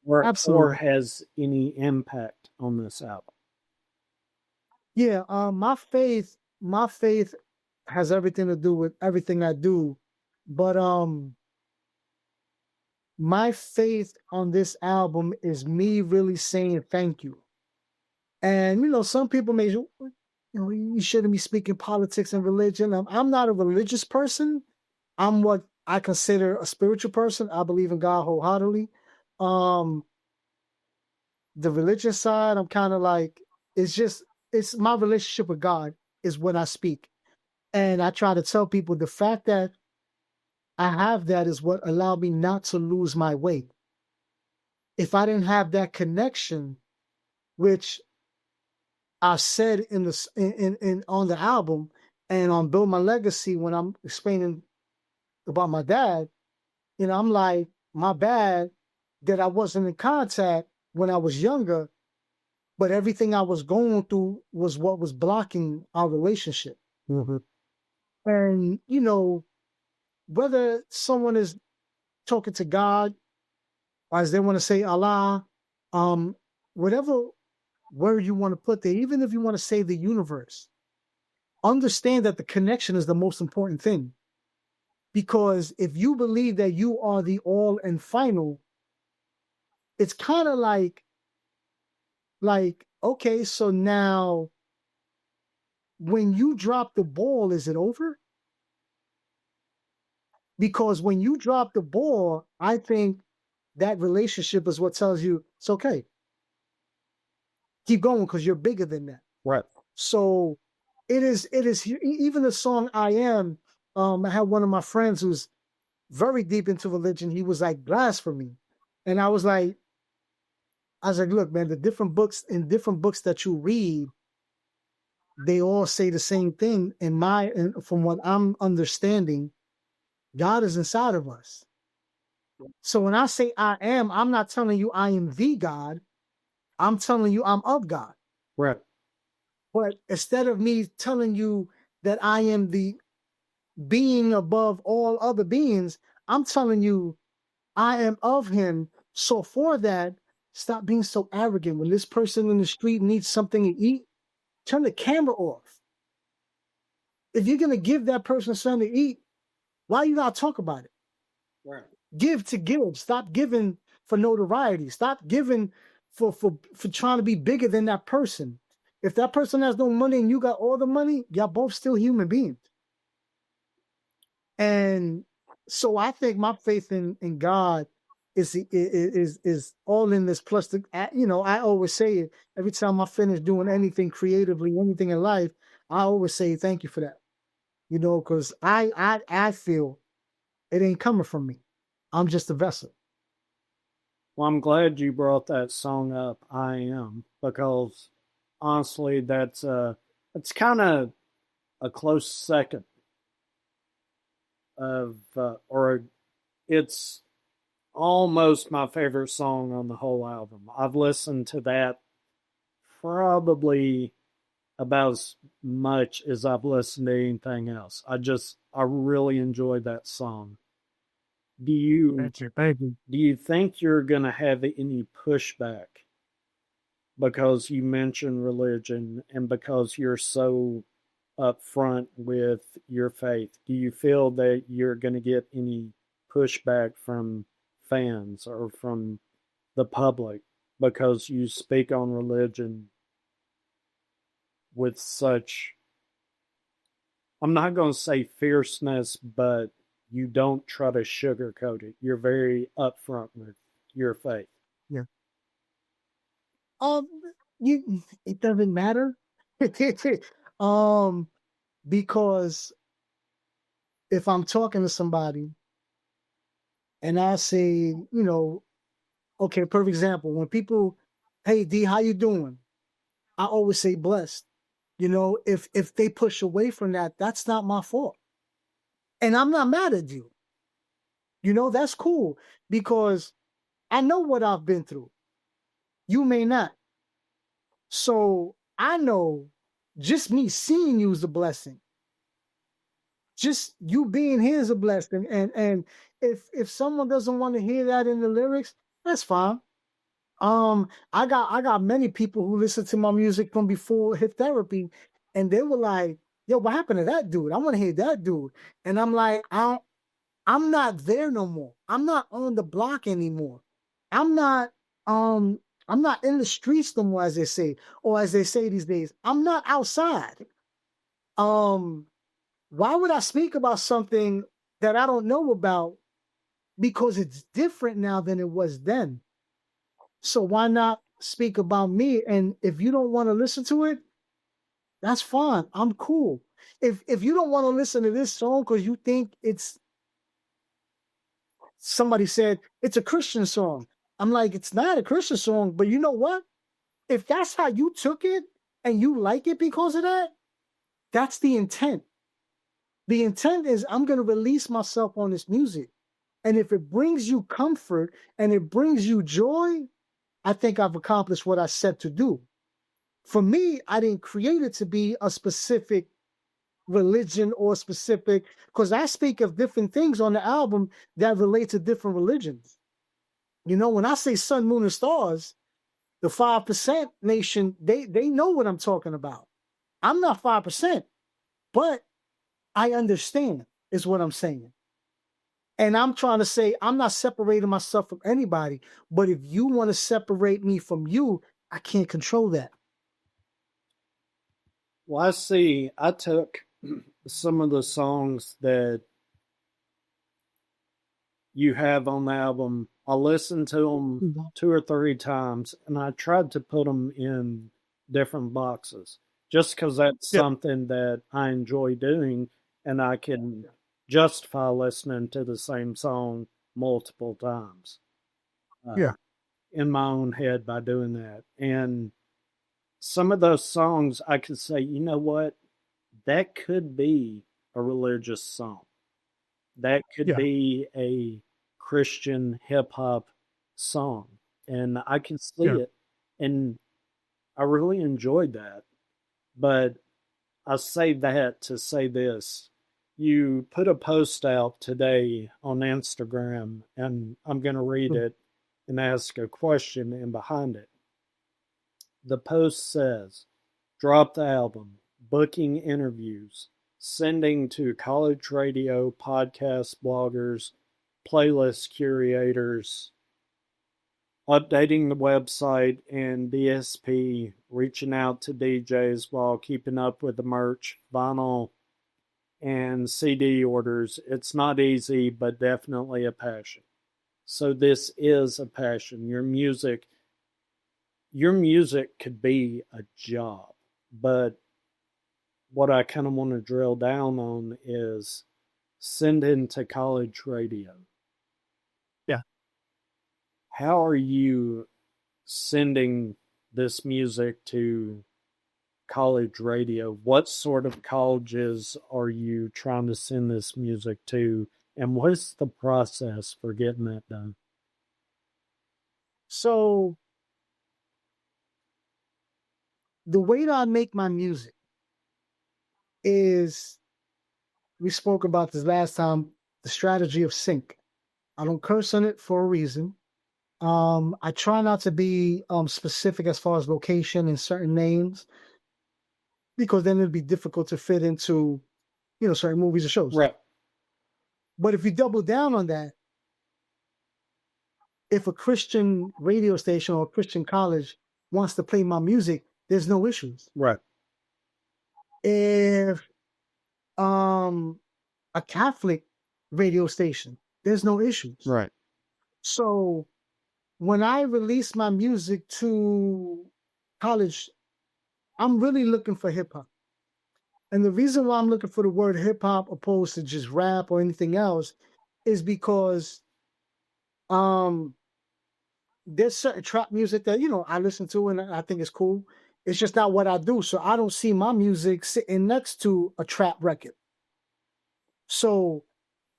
Speaker 2: Or
Speaker 3: Absolutely.
Speaker 2: has any impact on this album?
Speaker 3: Yeah, my faith has everything to do with everything I do, but my faith on this album is me really saying thank you. And some people may, you shouldn't be speaking politics and religion. I'm not a religious person. I'm what I consider a spiritual person. I believe in God wholeheartedly. The religious side, I'm kind of like, it's my relationship with God is when I speak. And I try to tell people the fact that I have that is what allowed me not to lose my way. If I didn't have that connection, which I said in on the album and on Build My Legacy, when I'm explaining about my dad, I'm like, my bad that I wasn't in contact when I was younger, but everything I was going through was what was blocking our relationship.
Speaker 2: Mm-hmm.
Speaker 3: And, whether someone is talking to God, or as they want to say Allah, whatever word you want to put there, even if you want to say the universe, understand that the connection is the most important thing. Because if you believe that you are the all and final, it's kind of like, okay, so now when you drop the ball, is it over? Because when you drop the ball, I think that relationship is what tells you it's okay. Keep going because you're bigger than that.
Speaker 2: Right.
Speaker 3: So it is even the song I Am. I had one of my friends who's very deep into religion. He was like, blasphemy. And I was like, look, man, the different books that you read, they all say the same thing. And from what I'm understanding, God is inside of us. So when I say I am, I'm not telling you I am the God. I'm telling you I'm of God.
Speaker 2: Right.
Speaker 3: But instead of me telling you that I am the being above all other beings, I'm telling you I am of him. So for that, stop being so arrogant. When this person in the street needs something to eat, turn the camera off. If you're going to give that person something to eat, why you not talk about it?
Speaker 2: Right.
Speaker 3: Give to give. Stop giving for notoriety. Stop giving for trying to be bigger than that person. If that person has no money and you got all the money, y'all both still human beings. And so I think my faith in God is all in this. Plus, I always say it every time I finish doing anything creatively, anything in life. I always say thank you for that. Because I feel it ain't coming from me. I'm just a vessel.
Speaker 2: Well, I'm glad you brought that song up, I Am, because honestly, that's kind of a close second of, or it's almost my favorite song on the whole album. I've listened to that probably about as much as I've listened to anything else. I really enjoyed that song. Do you
Speaker 4: Thank you.
Speaker 2: Do you think you're going to have any pushback because you mentioned religion and because you're so upfront with your faith? Do you feel that you're going to get any pushback from fans or from the public because you speak on religion with such, I'm not going to say fierceness, but you don't try to sugarcoat it. You're very upfront with your faith.
Speaker 3: Yeah. It doesn't matter. Because if I'm talking to somebody and I say, okay, perfect example. When people, hey D, how you doing? I always say blessed. If they push away from that, that's not my fault. And I'm not mad at you. That's cool because I know what I've been through. You may not. So I know just me seeing you is a blessing. Just you being here is a blessing. And if someone doesn't want to hear that in the lyrics, that's fine. I got many people who listen to my music from before hip therapy, and they were like, "Yo, what happened to that dude? I want to hear that dude." And I'm like, I'm not there no more. I'm not on the block anymore. I'm not I'm not in the streets no more, as they say, or as they say these days. I'm not outside. Why would I speak about something that I don't know about? Because it's different now than it was then. So why not speak about me? And if you don't want to listen to it, that's fine. I'm cool. If you don't want to listen to this song because you think somebody said it's a Christian song, I'm like, it's not a Christian song, but you know what? If that's how you took it and you like it because of that, that's the intent. The intent is I'm going to release myself on this music. And if it brings you comfort and it brings you joy, I think I've accomplished what I set to do. For me, I didn't create it to be a specific religion or specific, because I speak of different things on the album that relate to different religions. When I say sun, moon, and stars, the 5% nation, they know what I'm talking about. I'm not 5%, but I understand is what I'm saying. And I'm trying to say I'm not separating myself from anybody, but if you want to separate me from you, I can't control that.
Speaker 2: Well, I see. I took some of the songs that you have on the album. I listened to them 2 or 3 times, and I tried to put them in different boxes just because that's something that I enjoy doing, and I can justify listening to the same song multiple times. In my own head by doing that. And some of those songs I could say, you know what? That could be a religious song. That could be a Christian hip hop song. And I can see it. And I really enjoyed that. But I say that to say this. You put a post out today on Instagram, and I'm going to read it and ask a question in behind it. The post says, drop the album, booking interviews, sending to college radio, podcast bloggers, playlist curators, updating the website and DSP, reaching out to DJs while keeping up with the merch, vinyl, and CD orders. It's not easy, but definitely a passion. So this is a passion. Your music could be a job, but what I kind of want to drill down on is sending to college radio.
Speaker 4: Yeah.
Speaker 2: How are you sending this music to college radio? What sort of colleges are you trying to send this music to? And what's the process for getting that done?
Speaker 3: So the way that I make my music is, we spoke about this last time, the strategy of sync. I don't curse on it for a reason. I try not to be specific as far as location and certain names, because then it'd be difficult to fit into, certain movies or shows.
Speaker 2: Right.
Speaker 3: But if you double down on that, if a Christian radio station or a Christian college wants to play my music, there's no issues.
Speaker 2: Right.
Speaker 3: If a Catholic radio station, there's no issues.
Speaker 2: Right.
Speaker 3: So when I release my music to college, I'm really looking for hip hop. And the reason why I'm looking for the word hip hop opposed to just rap or anything else is because There's certain trap music that, I listen to and I think it's cool. It's just not what I do. So I don't see my music sitting next to a trap record. So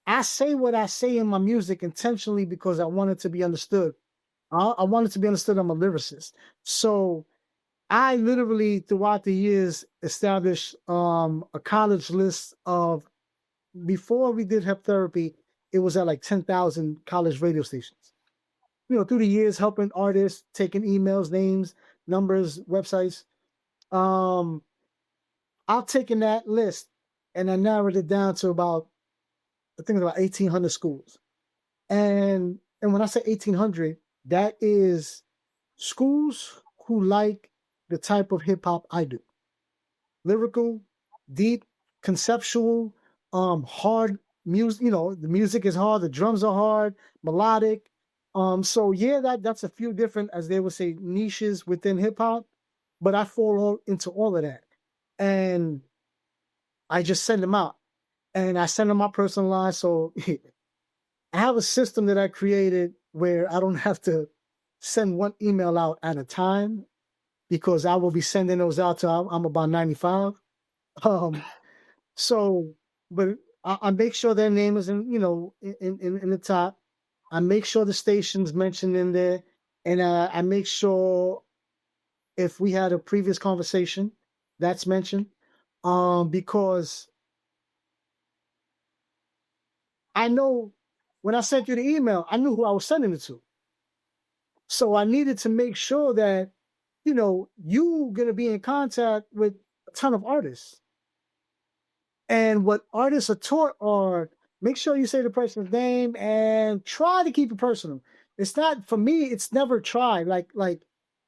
Speaker 3: I say what I say in my music intentionally because I want it to be understood. I want it to be understood I'm a lyricist. So I literally, throughout the years, established a college list of, before we did Hep Therapy, it was at like 10,000 college radio stations. Through the years, helping artists, taking emails, names, numbers, websites. I've taken that list and I narrowed it down to about 1,800 schools. And when I say 1,800, that is schools who like the type of hip hop I do. Lyrical, deep, conceptual, hard music. The music is hard, the drums are hard, melodic. So yeah, that's a few different, as they would say, niches within hip hop, but I fall into all of that. And I just send them out. And I send them my personalized. So I have a system that I created where I don't have to send one email out at a time, because I will be sending those out till I'm about 95. So, but I make sure their name is in the top. I make sure the station's mentioned in there, and I make sure if we had a previous conversation, that's mentioned, because I know when I sent you the email, I knew who I was sending it to. So I needed to make sure that, you're going to be in contact with a ton of artists. And what artists are taught are, make sure you say the person's name and try to keep it personal. It's not, for me, it's never tried. Like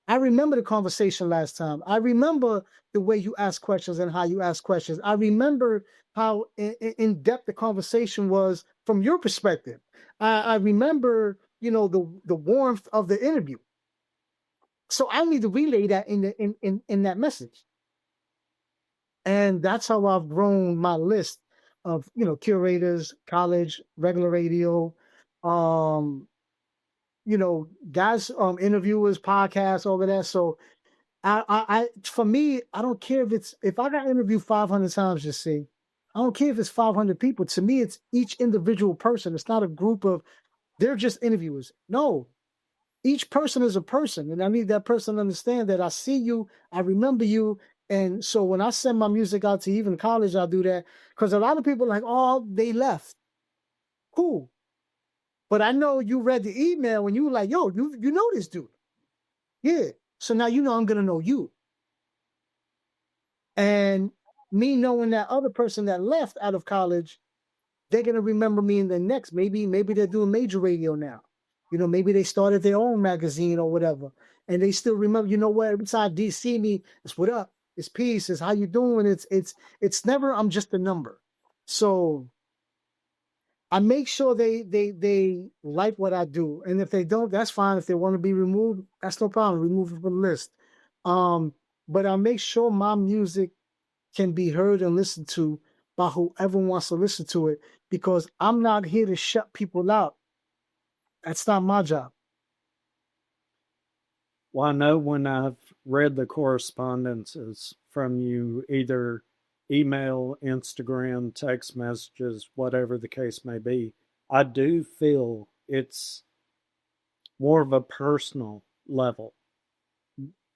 Speaker 3: I remember the conversation last time. I remember the way you ask questions and how you ask questions. I remember how in-depth the conversation was from your perspective. I remember, the warmth of the interview. So I need to relay that in that message. And that's how I've grown my list of, curators, college, regular radio, guys, interviewers, podcasts, all of that. So I for me, I don't care if I got interviewed 500 times, just see, I don't care if it's 500 people. To me, it's each individual person. It's not a group of, they're just interviewers. No, each person is a person. And I need that person to understand that I see you, I remember you. And so when I send my music out to even college, I'll do that. Because a lot of people are like, oh, they left. Cool. But I know you read the email and you were like, yo, you know this dude. Yeah. So now you know I'm going to know you. And me knowing that other person that left out of college, they're going to remember me in the next. Maybe they're doing major radio now. Maybe they started their own magazine or whatever. And they still remember, you know what, every time they see me, it's what up, it's peace, it's how you doing. It's never, I'm just a number. So I make sure they like what I do. And if they don't, that's fine. If they want to be removed, that's no problem. Remove it from the list. But I make sure my music can be heard and listened to by whoever wants to listen to it, because I'm not here to shut people out. That's not my job.
Speaker 2: Well, I know when I've read the correspondences from you, either email, Instagram, text messages, whatever the case may be, I do feel it's more of a personal level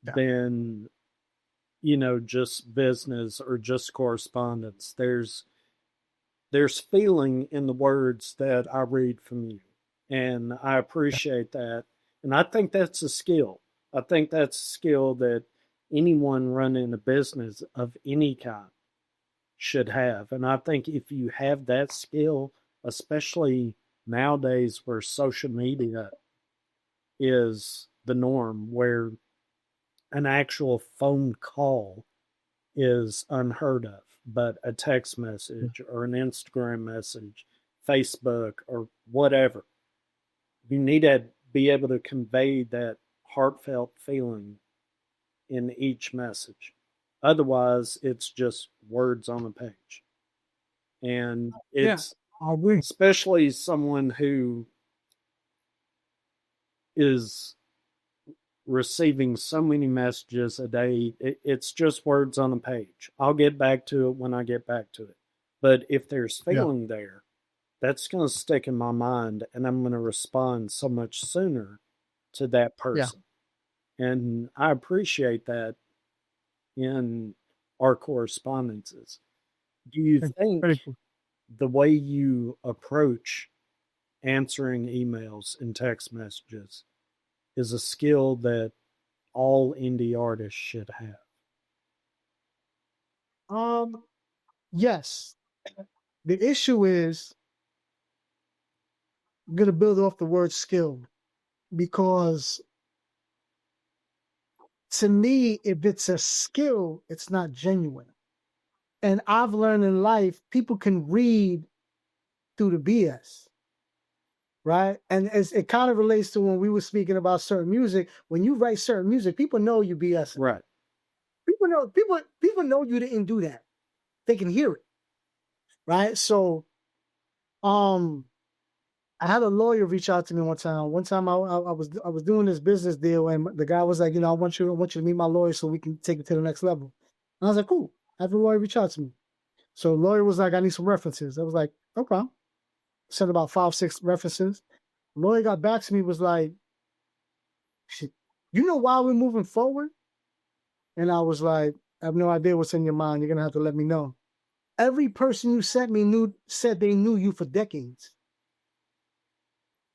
Speaker 2: than, just business or just correspondence. There's feeling in the words that I read from you, and I appreciate that. And I think that's a skill. I think that's a skill that anyone running a business of any kind should have. And I think if you have that skill, especially nowadays where social media is the norm, where an actual phone call is unheard of, but a text message or an Instagram message, Facebook or whatever, you need to be able to convey that heartfelt feeling in each message. Otherwise, it's just words on a page. And it's especially someone who is receiving so many messages a day. It's just words on a page. I'll get back to it when I get back to it. But if there's feeling there, that's going to stick in my mind, and I'm going to respond so much sooner to that person. And I appreciate that in our correspondences. Do you think the way you approach answering emails and text messages is a skill that all indie artists should have?
Speaker 3: Yes. The issue is, I'm going to build off the word skill, because to me, if it's a skill, it's not genuine. And I've learned in life, people can read through the BS, right? And it kind of relates to when we were speaking about certain music. When you write certain music, people know you BS.
Speaker 2: Right.
Speaker 3: People know you didn't do that. They can hear it, right? So, I had a lawyer reach out to me one time. One time I was doing this business deal, and the guy was like, I want you to meet my lawyer so we can take it to the next level. And I was like, cool. Have the lawyer reach out to me. So the lawyer was like, I need some references. I was like, okay. Sent about 5-6 references. The lawyer got back to me, was like, shit, you know why we're moving forward? And I was like, I have no idea what's in your mind. You're gonna have to let me know. Every person you sent me said they knew you for decades.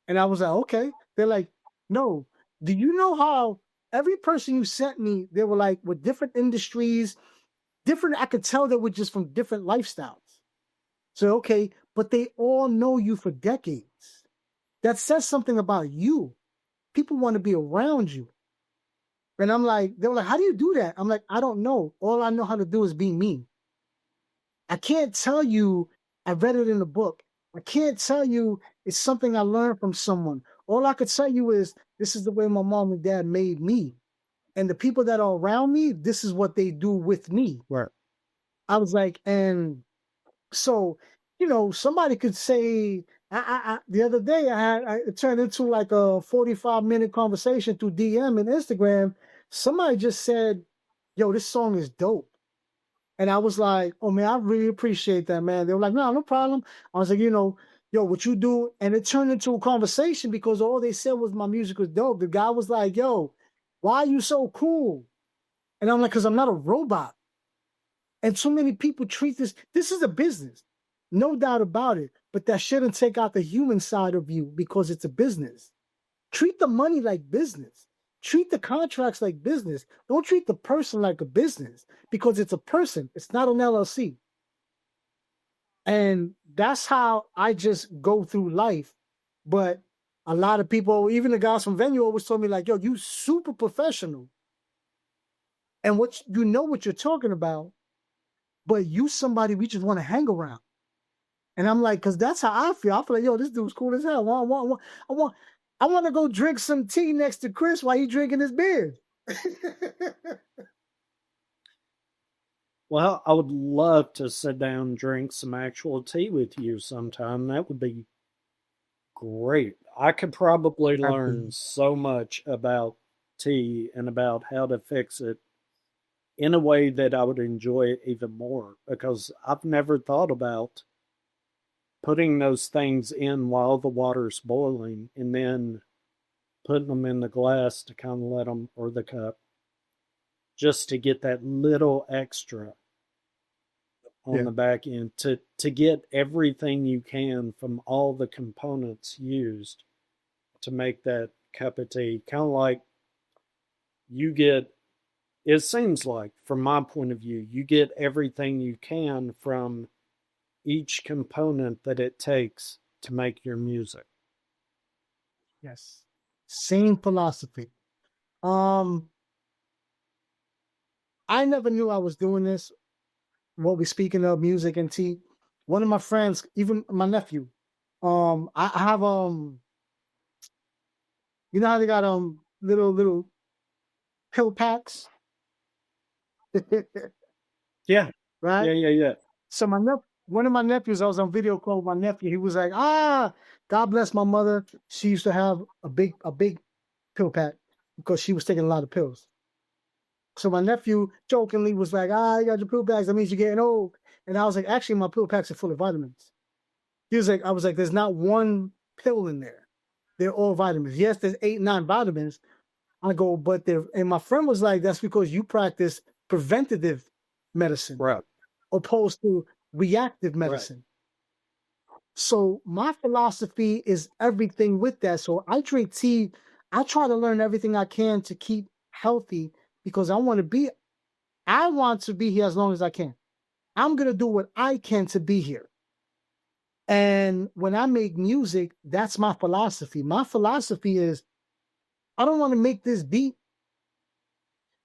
Speaker 3: And I was like, okay. They're like, no. Do you know how every person you sent me, they were like with different industries, different, I could tell they were just from different lifestyles. So, okay, but they all know you for decades. That says something about you. People want to be around you. And I'm like, they were like, how do you do that? I'm like, I don't know. All I know how to do is be me. I can't tell you I read it in a book. I can't tell you it's something I learned from someone. All I could tell you is this is the way my mom and dad made me. And the people that are around me, this is what they do with me.
Speaker 2: Right.
Speaker 3: I was like, and so, somebody could say, the other day it turned into like a 45-minute conversation through DM and Instagram. Somebody just said, yo, this song is dope. And I was like, oh, man, I really appreciate that, man. They were like, no problem. I was like, yo, what you do? And it turned into a conversation because all they said was my music was dope. The guy was like, yo, why are you so cool? And I'm like, because I'm not a robot. And so many people treat this is a business. No doubt about it. But that shouldn't take out the human side of you because it's a business. Treat the money like business. Treat the contracts like business. Don't treat the person like a business because it's a person. It's not an LLC. And that's how I just go through life. But a lot of people, even the guys from Venue always told me like, yo, you super professional. And what you're talking about, but you somebody we just want to hang around. And I'm like, because that's how I feel. I feel like, yo, this dude's cool as hell. I want to go drink some tea next to Chris while he's drinking his beer.
Speaker 2: Well, I would love to sit down and drink some actual tea with you sometime. That would be great. I could probably learn so much about tea and about how to fix it in a way that I would enjoy it even more, because I've never thought about putting those things in while the water's boiling and then putting them in the glass to kind of let them, or the cup, just to get that little extra on the back end, to get everything you can from all the components used to make that cup of tea. Kind of like it seems like, from my point of view, you get everything you can from each component that it takes to make your music.
Speaker 3: Yes. Same philosophy. I never knew I was doing this. What we're speaking of, music and tea. One of my friends, even my nephew, I have you know how they got little pill packs?
Speaker 2: Yeah.
Speaker 3: Right?
Speaker 2: Yeah.
Speaker 3: So one of my nephews, I was on video call with my nephew. He was like, God bless my mother. She used to have a big pill pack because she was taking a lot of pills. So my nephew jokingly was like, you got your pill packs. That means you're getting old. And I was like, actually, my pill packs are full of vitamins. I was like, there's not one pill in there. They're all vitamins. Yes, there's 8, 9 vitamins. I go, but and my friend was like, that's because you practice preventative medicine,
Speaker 2: Right.
Speaker 3: opposed to reactive medicine. Right. So my philosophy is everything with that. So I drink tea. I try to learn everything I can to keep healthy because I want to be here as long as I can. I'm going to do what I can to be here. And when I make music, that's my philosophy. My philosophy is I don't want to make this beat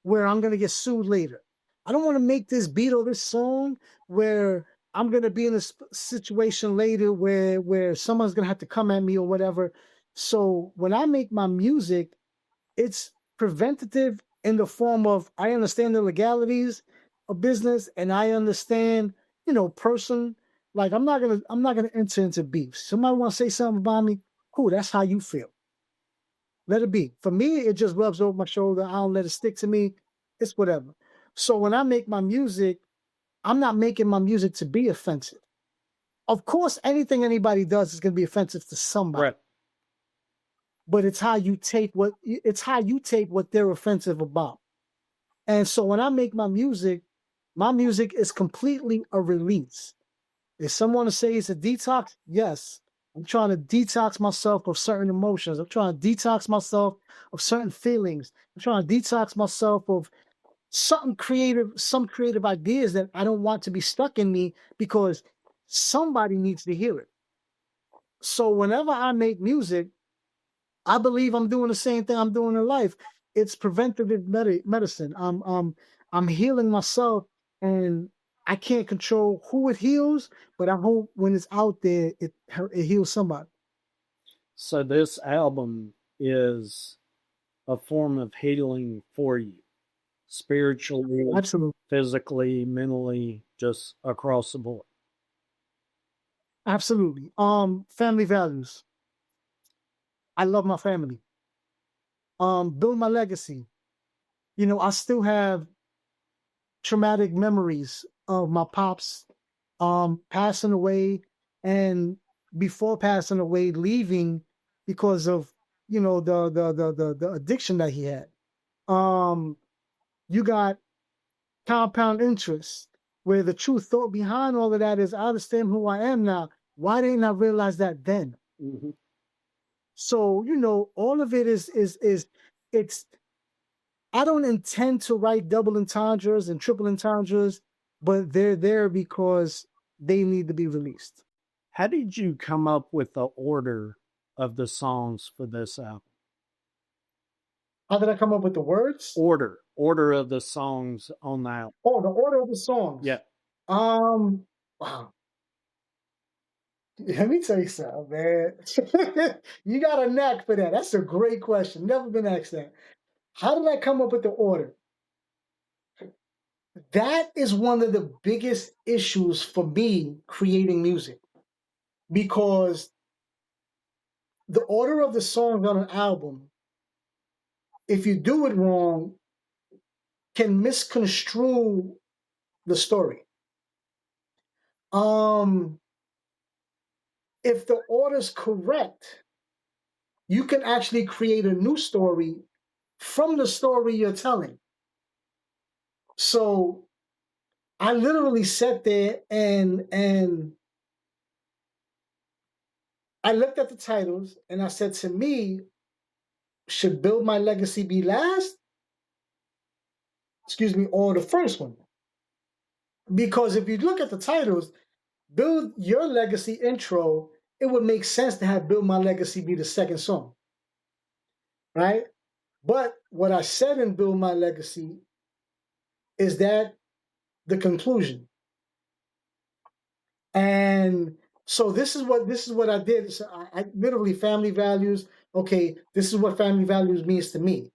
Speaker 3: where I'm going to get sued later. I don't want to make this beat or this song where I'm going to be in a situation later where someone's going to have to come at me or whatever. So when I make my music, it's preventative in the form of I understand the legalities of business and I understand, person. Like I'm not gonna enter into beef. Somebody want to say something about me, cool, that's how you feel. Let it be. For me, it just rubs over my shoulder. I don't let it stick to me. It's whatever. So when I make my music, I'm not making my music to be offensive. Of course, anything anybody does is going to be offensive to somebody.
Speaker 2: Right.
Speaker 3: But it's how you take what they're offensive about. And so when I make my music is completely a release. If someone to say it's a detox, yes. I'm trying to detox myself of certain emotions. I'm trying to detox myself of certain feelings. I'm trying to detox myself of some creative ideas that I don't want to be stuck in me because somebody needs to hear it. So whenever I make music, I believe I'm doing the same thing I'm doing in life. It's preventative medicine. I'm healing myself, and I can't control who it heals, but I hope when it's out there, it heals somebody.
Speaker 2: So this album is a form of healing for you, spiritually,
Speaker 3: Absolutely,
Speaker 2: physically, mentally, just across the board.
Speaker 3: Absolutely. Family values. I love my family. Build my legacy. I still have traumatic memories of my pops passing away, and before passing away, leaving because of the addiction that he had. You got compound interest, where the true thought behind all of that is I understand who I am now. Why didn't I realize that then?
Speaker 2: Mm-hmm.
Speaker 3: So all of it is it's. I don't intend to write double entendres and triple entendres, but they're there because they need to be released.
Speaker 2: How did you come up with the order of the songs for this album?
Speaker 3: How did I come up with the words?
Speaker 2: Order of the songs on the album.
Speaker 3: Oh, the order of the songs.
Speaker 2: Yeah.
Speaker 3: Wow. Let me tell you something, man. You got a knack for that. That's a great question. Never been asked that. How did I come up with the order? That is one of the biggest issues for me creating music, because the order of the songs on an album, if you do it wrong, can misconstrue the story. If the order's correct, you can actually create a new story from the story you're telling. So I literally sat there and I looked at the titles and I said, to me, should Build My Legacy be last? Or the first one? Because if you look at the titles, Build Your Legacy intro, it would make sense to have Build My Legacy be the second song, right? But what I said in Build My Legacy is that the conclusion. And so this is what I did. So I literally family values. Okay, this is what family values means to me.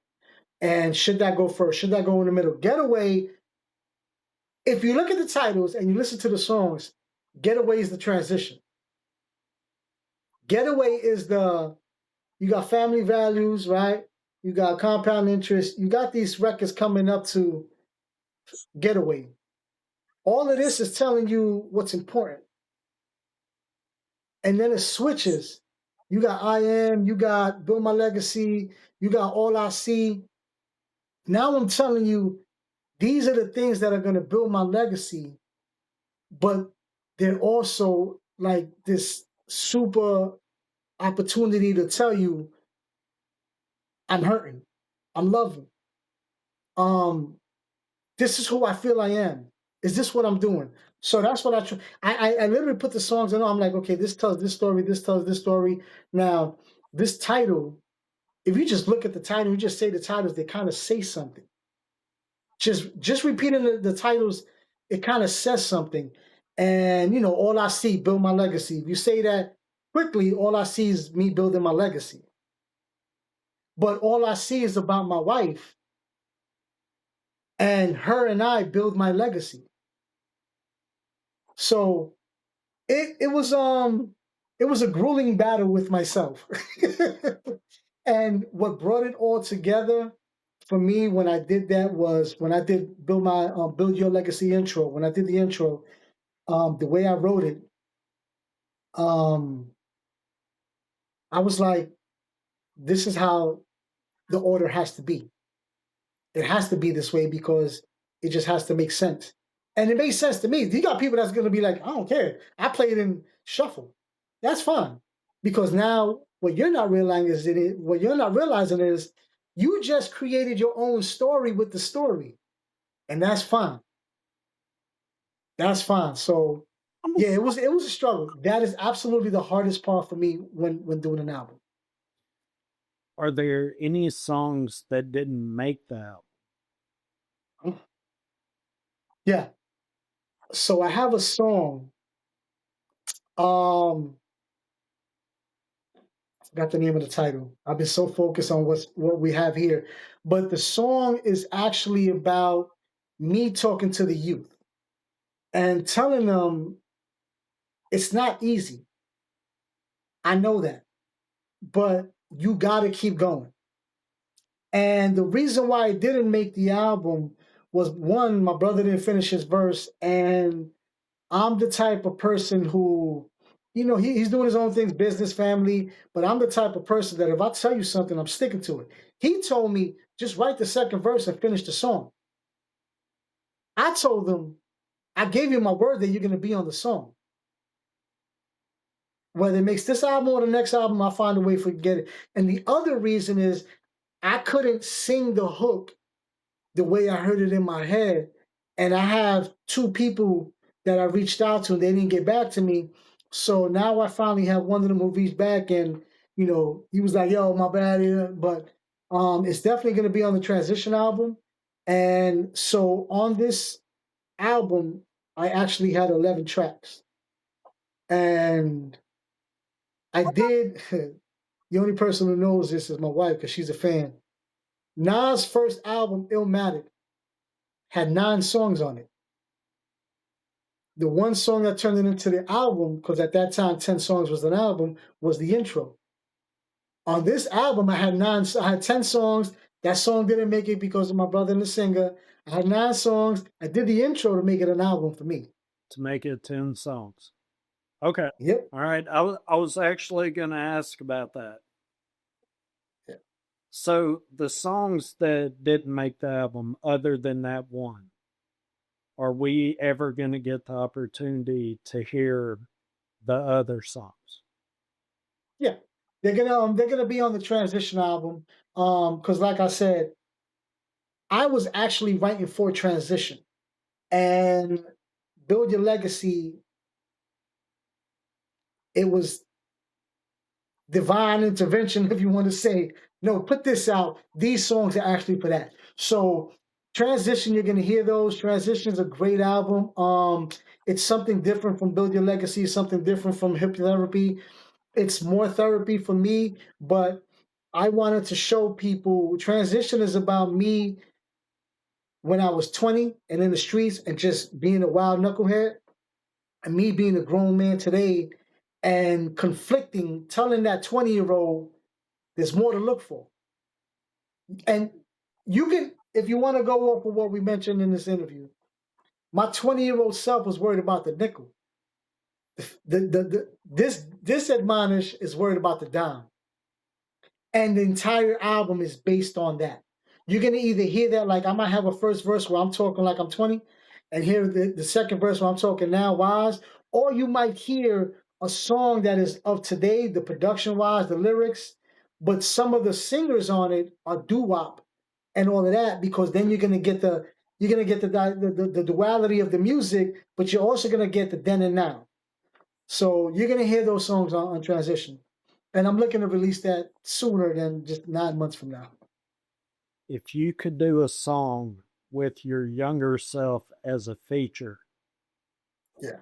Speaker 3: And should that go first? Should that go in the middle? Getaway. If you look at the titles and you listen to the songs, Getaway is the transition. Getaway is you got family values, right? you got compound interest, you got these records coming up to Getaway. All of this is telling you what's important. And then it switches. You got I Am, you got Build My Legacy, you got All I See. Now I'm telling you, these are the things that are going to build my legacy, but they're also like this super opportunity to tell you I'm hurting, I'm loving. This is who I feel I am. Is this what I'm doing? So that's what I literally put the songs in. I'm like, okay, this tells this story, this tells this story. Now, this title, if you just look at the title, you just say the titles, they kind of say something. Just repeating the titles, it kind of says something. And, All I See, Build My Legacy. If you say that quickly, all I see is me building my legacy. But all I see is about my wife, and her and I build my legacy. So it was a grueling battle with myself. And what brought it all together for me when I did that was when I did Build Your Legacy intro. When I did the intro, the way I wrote it, I was like, this is how the order has to be. It has to be this way because it just has to make sense. And it makes sense to me. You got people that's going to be like, I don't care. I play it in shuffle. That's fine. Because now what you're not realizing is you just created your own story with the story. And that's fine. That's fine. So yeah, it was a struggle. That is absolutely the hardest part for me when doing an album.
Speaker 2: Are there any songs that didn't make the album?
Speaker 3: Yeah. So I have a song. I forgot the name of the title. I've been so focused on what we have here. But the song is actually about me talking to the youth and telling them it's not easy. I know that. But you got to keep going. And the reason why I didn't make the album was, one, my brother didn't finish his verse, and I'm the type of person who, he's doing his own things, business, family, but I'm the type of person that if I tell you something, I'm sticking to it. He told me, just write the second verse and finish the song. I told him, I gave you my word that you're going to be on the song. Whether it makes this album or the next album, I'll find a way for get it. And the other reason is I couldn't sing the hook the way I heard it in my head. And I have two people that I reached out to and they didn't get back to me. So now I finally have one of them who reached back and, he was like, yo, my bad. Yeah. But it's definitely going to be on the transition album. And so on this album, I actually had 11 tracks. And I did, the only person who knows this is my wife because she's a fan. Nas' first album, Illmatic, had 9 songs on it. The one song that turned it into the album, because at that time 10 songs was an album, was the intro. On this album, I had 10 songs. That song didn't make it because of my brother and the singer. I had 9 songs. I did the intro to make it an album for me.
Speaker 2: To make it 10 songs. Okay.
Speaker 3: Yep.
Speaker 2: All right. I was actually going to ask about that.
Speaker 3: Yeah.
Speaker 2: So the songs that didn't make the album, other than that one, are we ever going to get the opportunity to hear the other songs?
Speaker 3: Yeah, they're gonna be on the transition album. Because like I said, I was actually writing for transition, and Build Your Legacy. It was divine intervention, if you want to say. No, put this out. These songs are actually for that. So transition, you're gonna hear those. Transition is a great album. It's something different from Build Your Legacy, something different from Hip Therapy. It's more therapy for me, but I wanted to show people transition is about me when I was 20 and in the streets and just being a wild knucklehead, and me being a grown man today and conflicting, telling that 20-year-old there's more to look for. And you can, if you want to go off of what we mentioned in this interview, my 20-year-old self was worried about the nickel. This Admonish is worried about the dime. And the entire album is based on that. You're going to either hear that, like I might have a first verse where I'm talking like I'm 20, and hear the second verse where I'm talking now wise, or you might hear a song that is of today, the production wise, the lyrics, but some of the singers on it are doo-wop and all of that, because then you're going to get the duality of the music, but you're also going to get the then and now. So you're going to hear those songs on transition. And I'm looking to release that sooner than just 9 months from now.
Speaker 2: If you could do a song with your younger self as a feature,
Speaker 3: Yeah.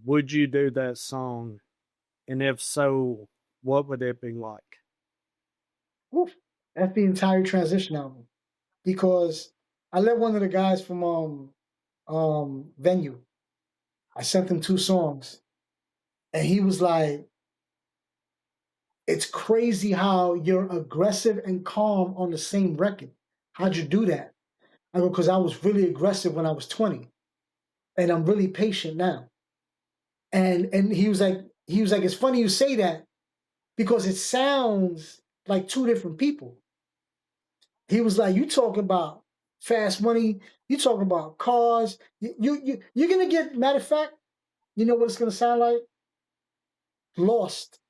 Speaker 2: would you do that song? And if so, what would it be like?
Speaker 3: Oof. That's the entire transition album. Because I let one of the guys from Venue, I sent him 2 songs. And he was like, it's crazy how you're aggressive and calm on the same record. How'd you do that? I go, because I was really aggressive when I was 20. And I'm really patient now. And he was like, it's funny you say that because it sounds like 2 different people. He was like, you talking about fast money, you talking about cars, you're gonna get, matter of fact, you know what it's gonna sound like? Lost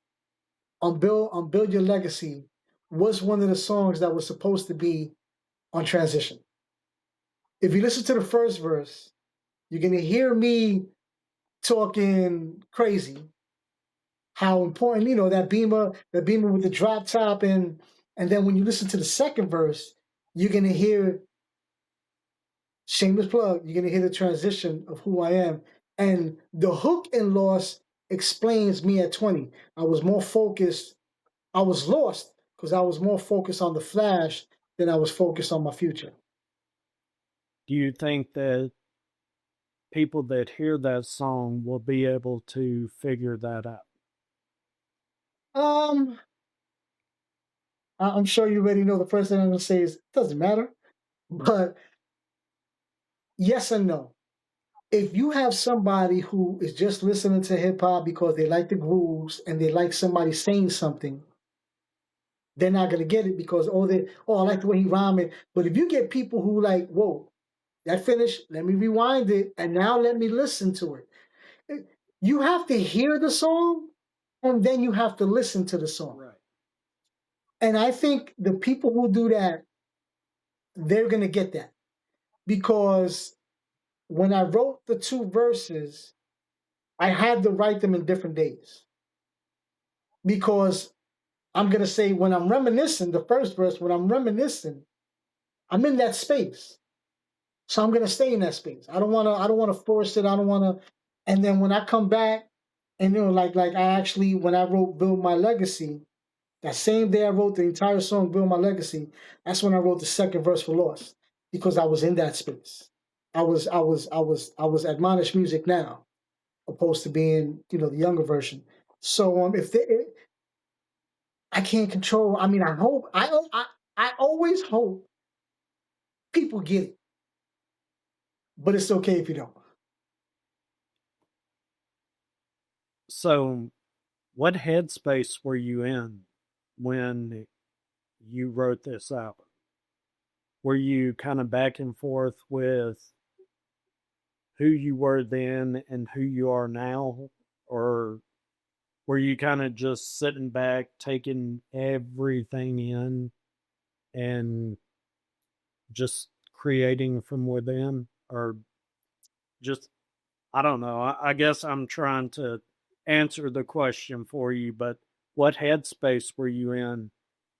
Speaker 3: on Build Your Legacy was one of the songs that was supposed to be on transition. If you listen to the first verse, you're gonna hear me talking crazy. How important, that Beamer with the drop top, and then when you listen to the second verse, you're gonna hear, shameless plug, you're gonna hear the transition of who I am. And the hook in Lost explains me at 20. I was more focused, I was lost because I was more focused on the flash than I was focused on my future.
Speaker 2: Do you think that people that hear that song will be able to figure that out?
Speaker 3: I'm sure you already know the first thing I'm gonna say is it doesn't matter. But yes and no. If you have somebody who is just listening to hip hop because they like the grooves and they like somebody saying something, they're not gonna get it because I like the way he rhymed it. But if you get people who like, whoa, that finished, let me rewind it, and now let me listen to it. You have to hear the song, and then you have to listen to the song.
Speaker 2: Right.
Speaker 3: And I think the people who do that, they're gonna get that. Because when I wrote the 2 verses, I had to write them in different days. Because I'm gonna say when I'm reminiscing, the first verse, when I'm reminiscing, I'm in that space. So I'm gonna stay in that space. I don't wanna force it. I don't wanna. And then when I come back, and like I actually, when I wrote Build My Legacy, that same day I wrote the entire song Build My Legacy, that's when I wrote the second verse for Lost. Because I was in that space. I was admonished music now, opposed to being, the younger version. So I can't control. I mean, I always hope people get it, but it's okay if you don't.
Speaker 2: So, what headspace were you in when you wrote this album? Were you kind of back and forth with who you were then and who you are now? Or were you kind of just sitting back, taking everything in and just creating from within? Or just, I don't know. I guess I'm trying to answer the question for you, but what headspace were you in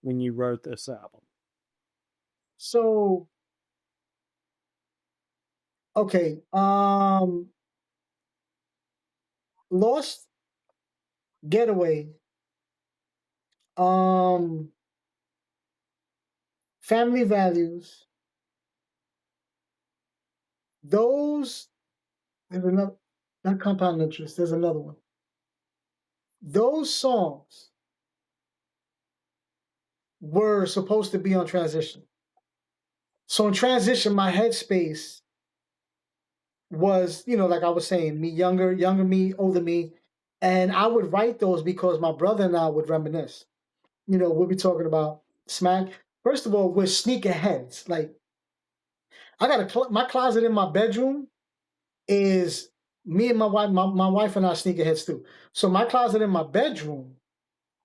Speaker 2: when you wrote this album?
Speaker 3: So, okay, Lost, Getaway, Family Values. Those, there's another, not Compound Interest. There's another one. Those songs were supposed to be on transition. So in transition, my headspace was, like I was saying, me younger me, older me. And I would write those because my brother and I would reminisce. We'll be talking about smack. First of all, we're sneakerheads. Like, I got my closet in my bedroom is me and my wife. My wife and I are sneakerheads too. So my closet in my bedroom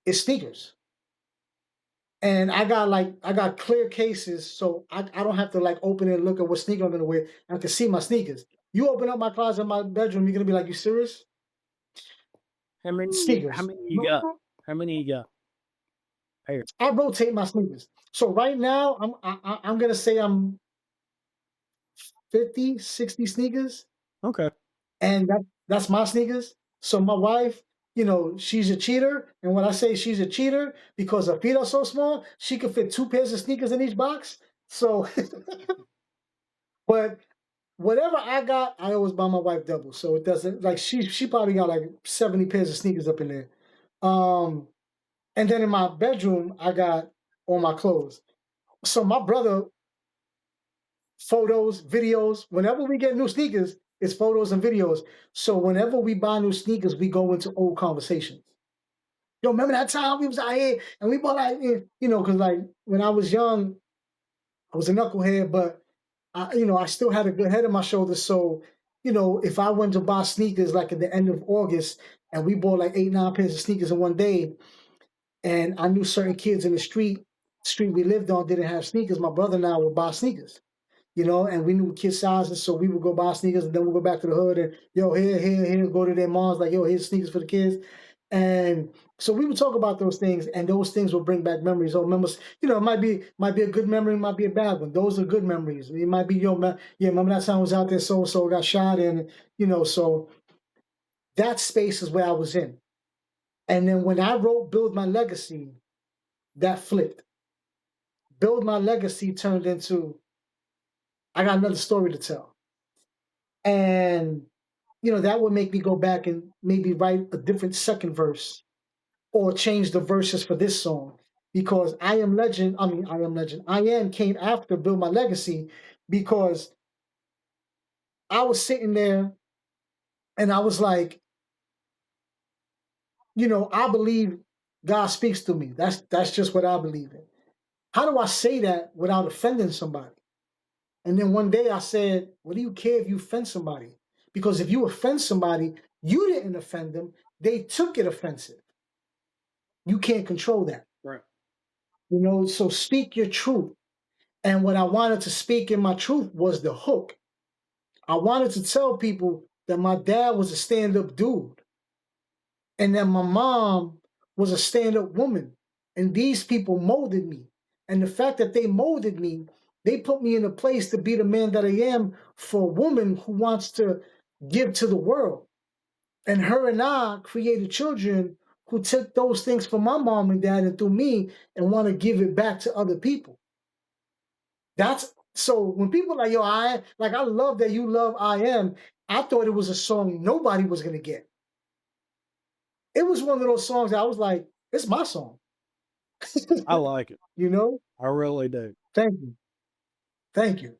Speaker 3: is sneakers. And I got clear cases, so I don't have to like open it and look at what sneaker I'm gonna wear. I can see my sneakers. You open up my closet in my bedroom, you're gonna be like, "You serious?"
Speaker 2: How many
Speaker 3: Sneakers.
Speaker 2: you got? How many you got? Pair.
Speaker 3: I rotate my sneakers. So right now, I'm gonna say I'm 50, 60 sneakers,
Speaker 2: Okay.
Speaker 3: and that's my sneakers. So my wife, she's a cheater, and when I say she's a cheater, because her feet are so small, she could fit 2 pairs of sneakers in each box. So, but whatever I got, I always buy my wife double. So it doesn't like she probably got like 70 pairs of sneakers up in there. And then in my bedroom, I got all my clothes. So my brother, photos, videos, whenever we get new sneakers, it's photos and videos. So whenever we buy new sneakers, we go into old conversations. Yo, remember that time we was out here and we bought like, because like when I was young, I was a knucklehead, but I still had a good head on my shoulders. So, if I went to buy sneakers like at the end of August and we bought like 8, 9 pairs of sneakers in one day, and I knew certain kids in the street we lived on didn't have sneakers, my brother and I would buy sneakers, and we knew kid sizes, so we would go buy sneakers and then we'll go back to the hood and, yo, here, go to their moms, like, yo, here's sneakers for the kids. And so we would talk about those things, and those things will bring back memories. Or memories, it might be a good memory, might be a bad one. Those are good memories. It might be, man, yeah, remember that time I was out there, so got shot, and so that space is where I was in. And then when I wrote "Build My Legacy," that flipped. "Build My Legacy" turned into I got another story to tell, and that would make me go back and maybe write a different second verse or change the verses for this song, because I Am Legend came after Build My Legacy, because I was sitting there and I was like, I believe God speaks to me. That's just what I believe in. How do I say that without offending somebody? And then one day I said, what do you care if you offend somebody? Because if you offend somebody, you didn't offend them. They took it offensive. You can't control that.
Speaker 2: Right.
Speaker 3: So speak your truth. And what I wanted to speak in my truth was the hook. I wanted to tell people that my dad was a stand-up dude and that my mom was a stand-up woman. And these people molded me. And the fact that they molded me, they put me in a place to be the man that I am for a woman who wants to give to the world. And her and I created children who took those things from my mom and dad and through me and want to give it back to other people. That's so when people are like, yo, I love that you love I Am. I thought it was a song nobody was gonna get. It was one of those songs that I was like, it's my song.
Speaker 2: I like it.
Speaker 3: I
Speaker 2: really do.
Speaker 3: Thank you.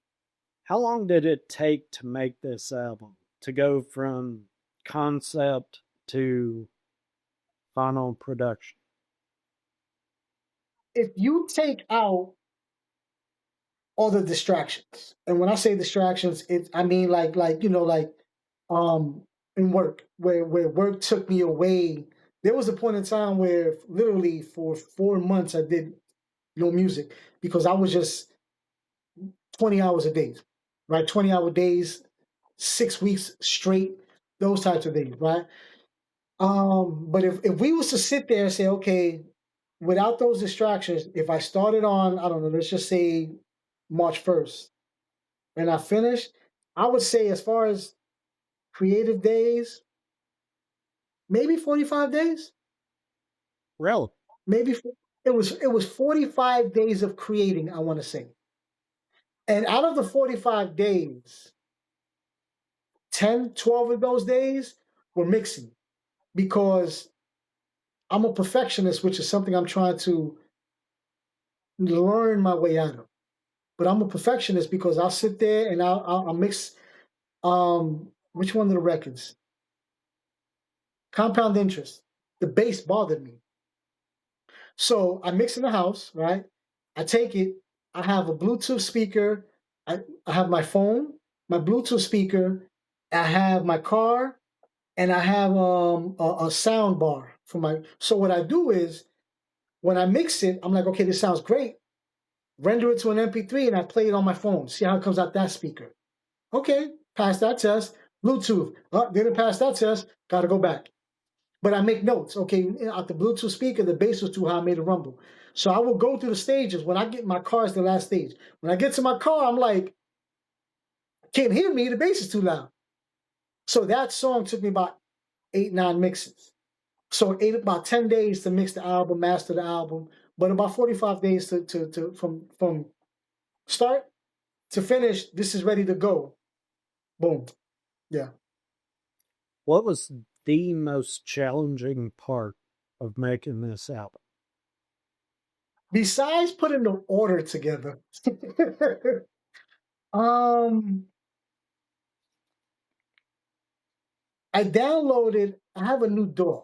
Speaker 2: How long did it take to make this album, to go from concept to final production?
Speaker 3: If you take out all the distractions, and when I say distractions, I mean in work, where work took me away. There was a point in time where literally for 4 months I did no music because I was just 20 hours a day, right? 20-hour days, 6 weeks straight, those types of days, right? But if we was to sit there and say, okay, without those distractions, if I started on, I don't know, let's just say March 1st, and I finished, I would say as far as creative days, maybe 45 days.
Speaker 2: Really?
Speaker 3: Maybe it was 45 days of creating, I want to say. And out of the 45 days, 10, 12 of those days were mixing, because I'm a perfectionist, which is something I'm trying to learn my way out of. But I'm a perfectionist because I'll sit there and I'll mix. Which one of the records? Compound Interest. The bass bothered me. So I mix in the house, right? I take it. I have a Bluetooth speaker. I have my phone, my Bluetooth speaker. I have my car, and I have a sound bar for my. So what I do is when I mix it, I'm like, okay, this sounds great. Render it to an MP3, and I play it on my phone. See how it comes out that speaker. Okay, pass that test. Bluetooth. Didn't pass that test. Got to go back. But I make notes. Okay, at the Bluetooth speaker, the bass was too high, I made a rumble. So I will go through the stages. When I get in my car, it's the last stage. When I get to my car, I'm like, can't hear me, the bass is too loud. So that song took me about 8, 9 mixes. So about 10 days to mix the album, master the album, but about 45 days to from start to finish, this is ready to go. Boom. Yeah.
Speaker 2: What was the most challenging part of making this album?
Speaker 3: Besides putting the order together, I have a new DAW,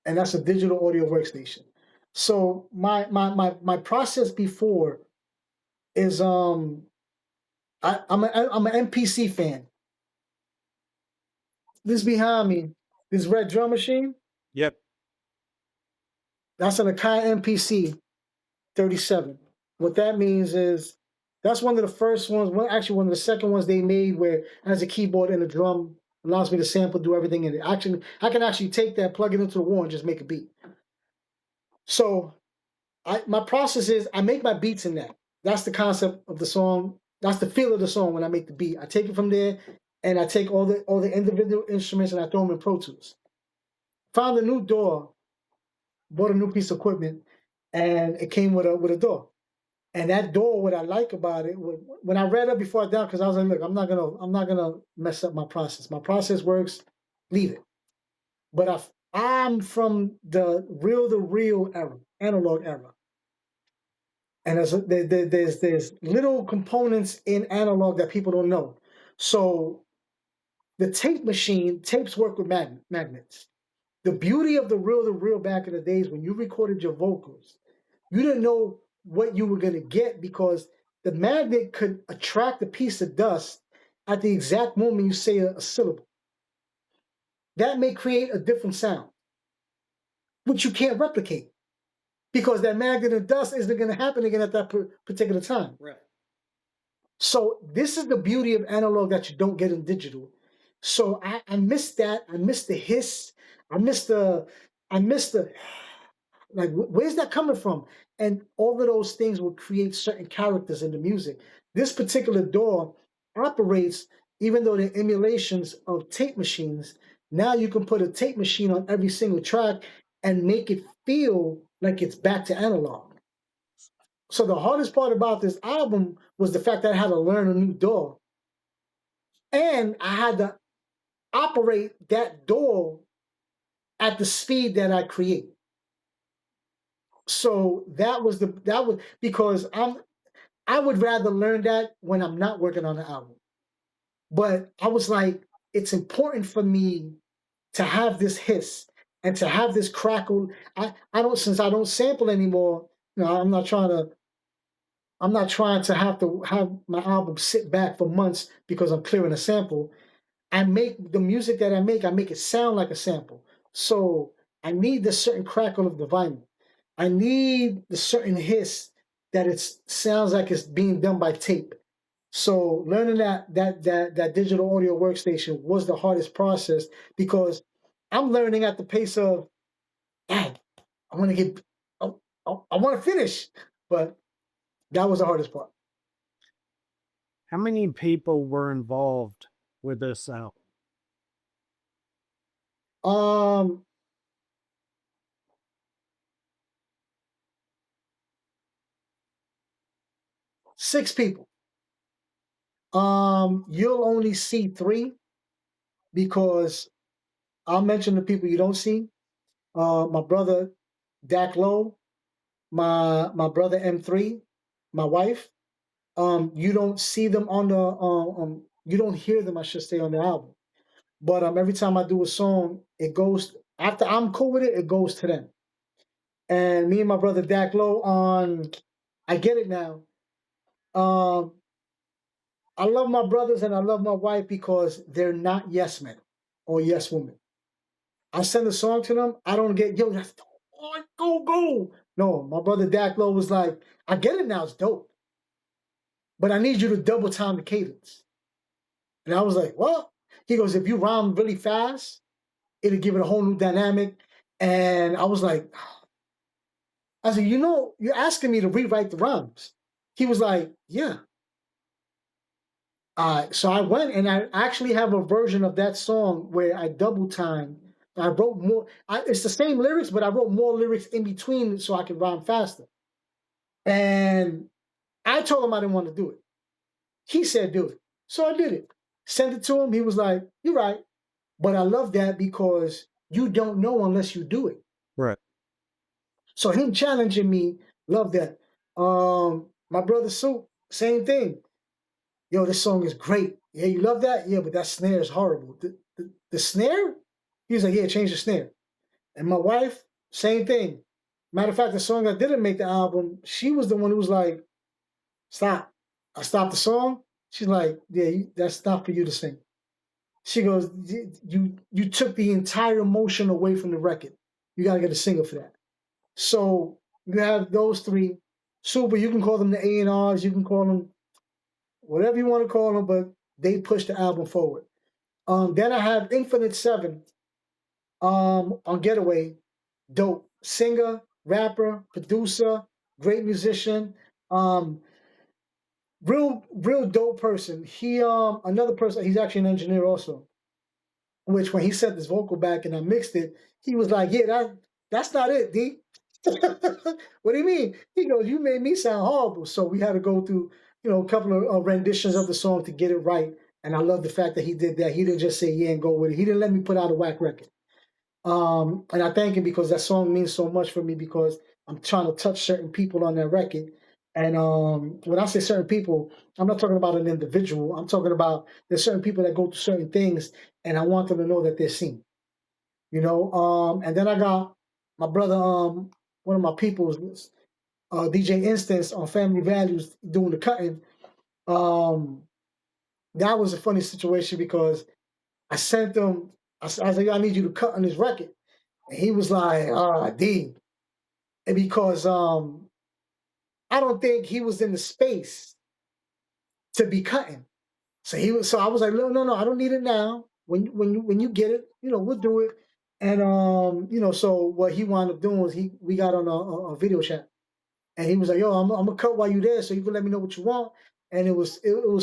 Speaker 3: and that's a digital audio workstation. So my process before is I'm an MPC fan. This behind me, this red drum machine,
Speaker 2: Yep.
Speaker 3: that's an Akai MPC 37. What that means is that's one of the first ones, actually one of the second ones they made where it has a keyboard and a drum, allows me to sample, do everything in it. Actually, I can actually take that, plug it into the wall, and just make a beat. So my process is I make my beats in that. That's the concept of the song. That's the feel of the song when I make the beat. I take it from there, and I take all the individual instruments and I throw them in Pro Tools. Found a new DAW, bought a new piece of equipment, and it came with a DAW. And that DAW, what I like about it, when I read it before I down, because I was like, look, I'm not gonna mess up my process. My process works, leave it. But I'm from the reel era, analog era. And there's little components in analog that people don't know. So the tape machine, tapes work with magnets. The beauty of the reel back in the days when you recorded your vocals, you didn't know what you were going to get because the magnet could attract a piece of dust at the exact moment you say a syllable. That may create a different sound, which you can't replicate because that magnet and dust isn't going to happen again at that particular time.
Speaker 2: Right.
Speaker 3: So this is the beauty of analog that you don't get in digital. So I miss that. I miss the hiss. I miss the like, where's that coming from? And all of those things will create certain characters in the music. This particular DAW operates, even though they're emulations of tape machines, now you can put a tape machine on every single track and make it feel like it's back to analog. So the hardest part about this album was the fact that I had to learn a new DAW. And I had to operate that DAW at the speed that I create. So that was because I would rather learn that when I'm not working on the album. But I was like, it's important for me to have this hiss and to have this crackle. Since I don't sample anymore, I'm not trying to have my album sit back for months because I'm clearing a sample. I make the music that I make it sound like a sample. So I need the certain crackle of the vinyl. I need the certain hiss that it sounds like it's being done by tape. So learning that digital audio workstation was the hardest process because I'm learning at the pace of, Dad, I want to finish, but that was the hardest part.
Speaker 2: How many people were involved with this album?
Speaker 3: 6 people. You'll only see 3 because I'll mention the people you don't see. My brother, Dak Lowe, my brother M3, my wife. You don't see them on the you don't hear them, I should say, on the album. But every time I do a song, it goes after I'm cool with it, it goes to them. And me and my brother Dak Low on I Get It Now. Um, I love my brothers and I love my wife because they're not yes men or yes women. I send a song to them, I don't get, yo, that's oh, go. No, my brother Dak Low was like, I Get It Now, it's dope. But I need you to double time the cadence. And I was like, what? He goes, if you rhyme really fast, it'll give it a whole new dynamic. And I was like, I said, you're asking me to rewrite the rhymes. He was like, yeah. So I went and I actually have a version of that song where I double time. I wrote more. It's the same lyrics, but I wrote more lyrics in between so I could rhyme faster. And I told him I didn't want to do it. He said, do it. So I did it. Sent it to him. He was like, you're right. But I love that because you don't know unless you do it.
Speaker 2: Right.
Speaker 3: So him challenging me, love that. My brother Soup, same thing. Yo, this song is great. Yeah, you love that? Yeah, but that snare is horrible. The snare? He was like, yeah, change the snare. And my wife, same thing. Matter of fact, the song that didn't make the album, she was the one who was like, stop. I stopped the song. She's like, yeah, that's not for you to sing. She goes, you took the entire emotion away from the record. You got to get a singer for that. So you have those three. Super, you can call them the A&Rs, you can call them whatever you want to call them, but they push the album forward. Then I have Infinite Seven on Getaway. Dope. Singer, rapper, producer, great musician. Real dope person. He another person, he's actually an engineer also. Which when he sent this vocal back and I mixed it, he was like, yeah, that's not it, D. What do you mean? He goes, you made me sound horrible. So we had to go through, a couple of renditions of the song to get it right. And I love the fact that he did that. He didn't just say yeah and go with it. He didn't let me put out a whack record. And I thank him because that song means so much for me because I'm trying to touch certain people on that record. And when I say certain people, I'm not talking about an individual. I'm talking about there's certain people that go through certain things, and I want them to know that they're seen. And then I got my brother, one of my peoples, DJ Instance on Family Values doing the cutting. That was a funny situation because I sent him, I was like, I need you to cut on this record. And he was like, D. And because I don't think he was in the space to be cutting. So I was like, no, I don't need it now. When you get it, we'll do it. And so what he wound up doing was we got on a video chat. And he was like, yo, I'm gonna cut while you're there so you can let me know what you want. And it was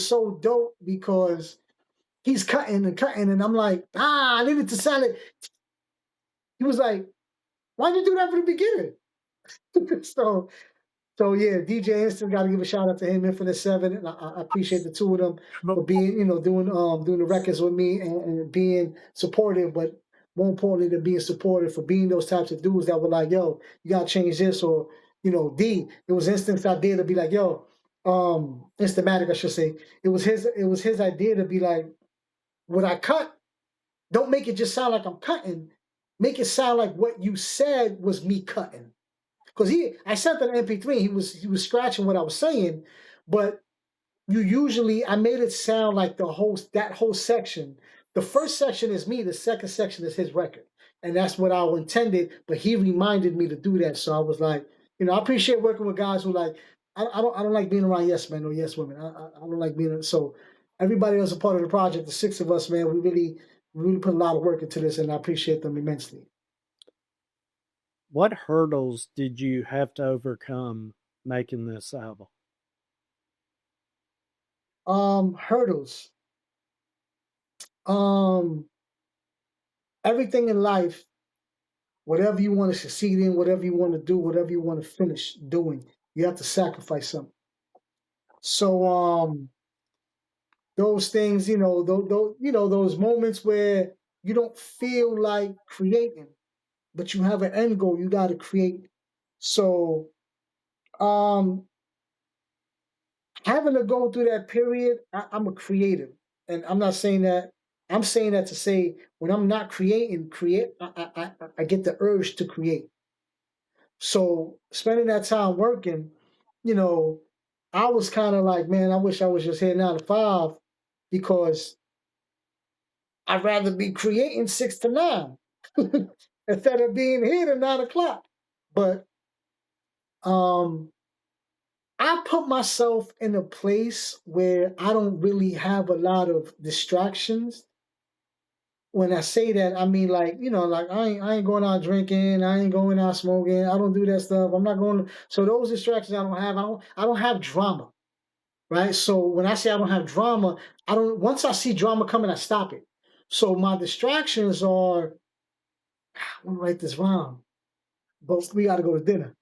Speaker 3: so dope because he's cutting, and I'm like, I need it to sound like. He was like, why'd you do that from the beginning? So yeah, DJ Instant, got to give a shout out to him, Infinite Seven, and I appreciate the two of them for being, doing the records with me and being supportive, but more importantly than being supportive, for being those types of dudes that were like, yo, you gotta change this, or D. It was Instant's idea to be like, yo, Instamatic, I should say. It was his idea to be like, when I cut, don't make it just sound like I'm cutting. Make it sound like what you said was me cutting. Because I sent an MP3, he was scratching what I was saying, but I made it sound like that whole section. The first section is me, the second section is his record. And that's what I intended, but he reminded me to do that. So I was like, I appreciate working with guys who like, I don't like being around yes men or yes women. I don't like being, so everybody that's a part of the project, the six of us, man, we really put a lot of work into this, and I appreciate them immensely.
Speaker 2: What hurdles did you have to overcome making this album?
Speaker 3: Hurdles. Everything in life, whatever you want to succeed in, whatever you want to do, whatever you want to finish doing, you have to sacrifice something. So those things, those moments where you don't feel like creating, but you have an end goal, you got to create. So Um, Having to go through that period, I'm a creative, and I'm not saying that. I'm saying that to say when I'm not create, I get the urge to create. So spending that time working, you know, I was kind of like, man, I wish I was just here 9 to 5 because I'd rather be creating 6 to 9 instead of being here at 9 o'clock. But um, I put myself in a place where I don't really have a lot of distractions. When I say that, I mean like, like I ain't going out drinking, I ain't going out smoking, I don't do that stuff. I'm not going. So those distractions I don't have. I don't have drama, right? So when I say I don't have drama, I don't. Once I see drama coming, I stop it. So my distractions are, I want to write this down, but we got to go to dinner.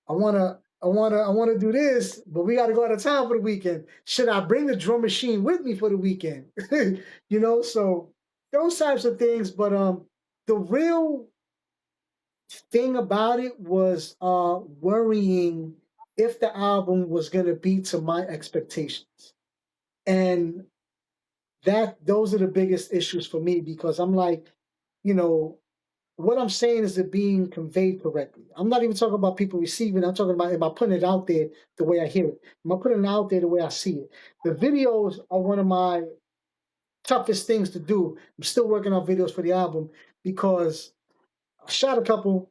Speaker 3: I wanna do this, but we got to go out of town for the weekend. Should I bring the drum machine with me for the weekend? So those types of things. But the real thing about it was worrying if the album was gonna be to my expectations, and those are the biggest issues for me because I'm like, you know, what I'm saying is it being conveyed correctly. I'm not even talking about people receiving. I'm talking about am I putting it out there the way I hear it? Am I putting it out there the way I see it? The videos are one of my toughest things to do. I'm still working on videos for the album because I shot a couple,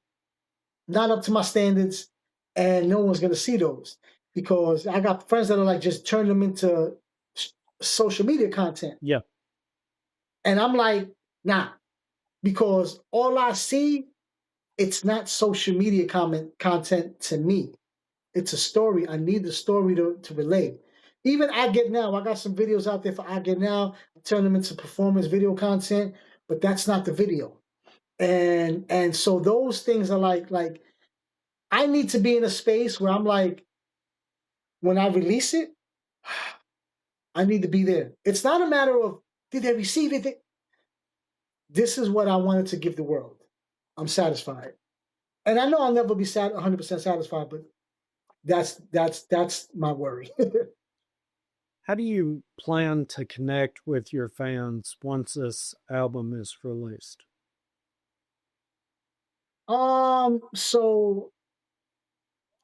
Speaker 3: not up to my standards, and no one's gonna see those because I got friends that are like just turn them into social media content,
Speaker 2: Yeah.
Speaker 3: and I'm like, nah, because all I see it's not social media content to me. It's a story. I need the story to relate. Even I Get Now, I got some videos out there for I Get Now. I turn them into performance video content, but that's not the video. And so those things are like I need to be in a space where I'm like, when I release it, I need to be there. It's not a matter of did they receive it? This is what I wanted to give the world. I'm satisfied. And I know I'll never be 100% satisfied, but that's my worry.
Speaker 2: How do you plan to connect with your fans once this album is released?
Speaker 3: So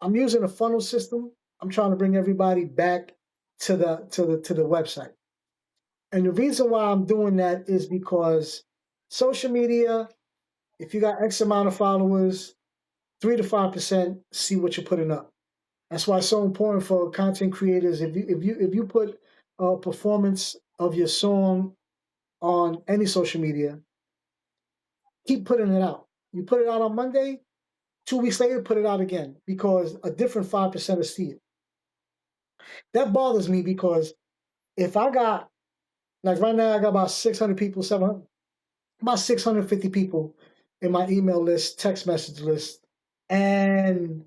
Speaker 3: I'm using a funnel system. I'm trying to bring everybody back to the website. And the reason why I'm doing that is because social media, if you got X amount of followers, 3 to 5% see what you're putting up. That's why it's so important for content creators. If you put a performance of your song on any social media, keep putting it out. You put it out on Monday, 2 weeks later, put it out again because a different 5% will see it. That bothers me because if I got, like right now, I got about 600 people, 700, about 650 people in my email list, text message list. And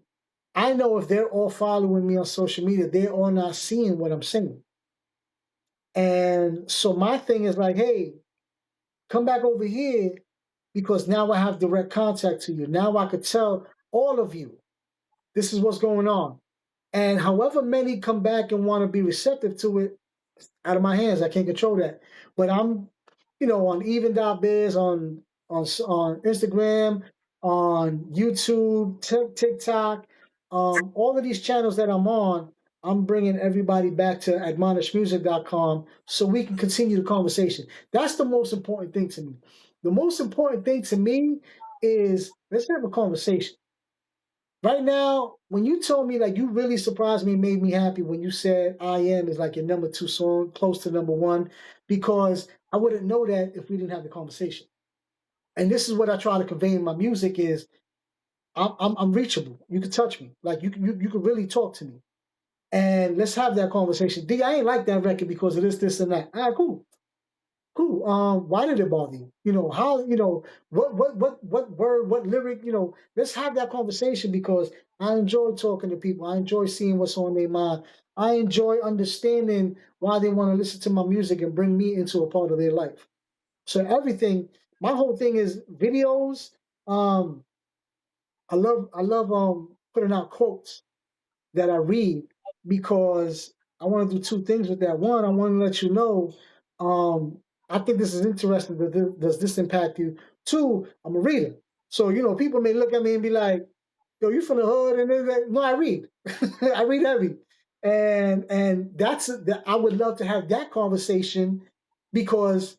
Speaker 3: I know if they're all following me on social media, they're all not seeing what I'm saying. And so my thing is like, hey, come back over here because now I have direct contact to you. Now I could tell all of you, this is what's going on. And however many come back and want to be receptive to it, out of my hands. I can't control that. But I'm, on even.biz, on Instagram, on YouTube, TikTok, all of these channels that I'm on, I'm bringing everybody back to admonishmusic.com so we can continue the conversation. That's the most important thing to me. The most important thing to me is let's have a conversation. Right now, when you told me, like, you really surprised me and made me happy when you said I Am is like your number 2 song, close to number 1, because I wouldn't know that if we didn't have the conversation. And this is what I try to convey in my music is I'm reachable. You can touch me. Like, you can really talk to me. And let's have that conversation. D, I ain't like that record because of this, and that. All right, cool. Cool. Why did it bother you? How, what word, what lyric, let's have that conversation because I enjoy talking to people. I enjoy seeing what's on their mind. I enjoy understanding why they want to listen to my music and bring me into a part of their life. So everything, my whole thing is videos. I love putting out quotes. that I read because I want to do two things with that. One, I want to let you know, I think this is interesting. Does this impact you? Two, I'm a reader. So, people may look at me and be like, yo, you from the hood? And they're like, no, I read. I read heavy. And I would love to have that conversation because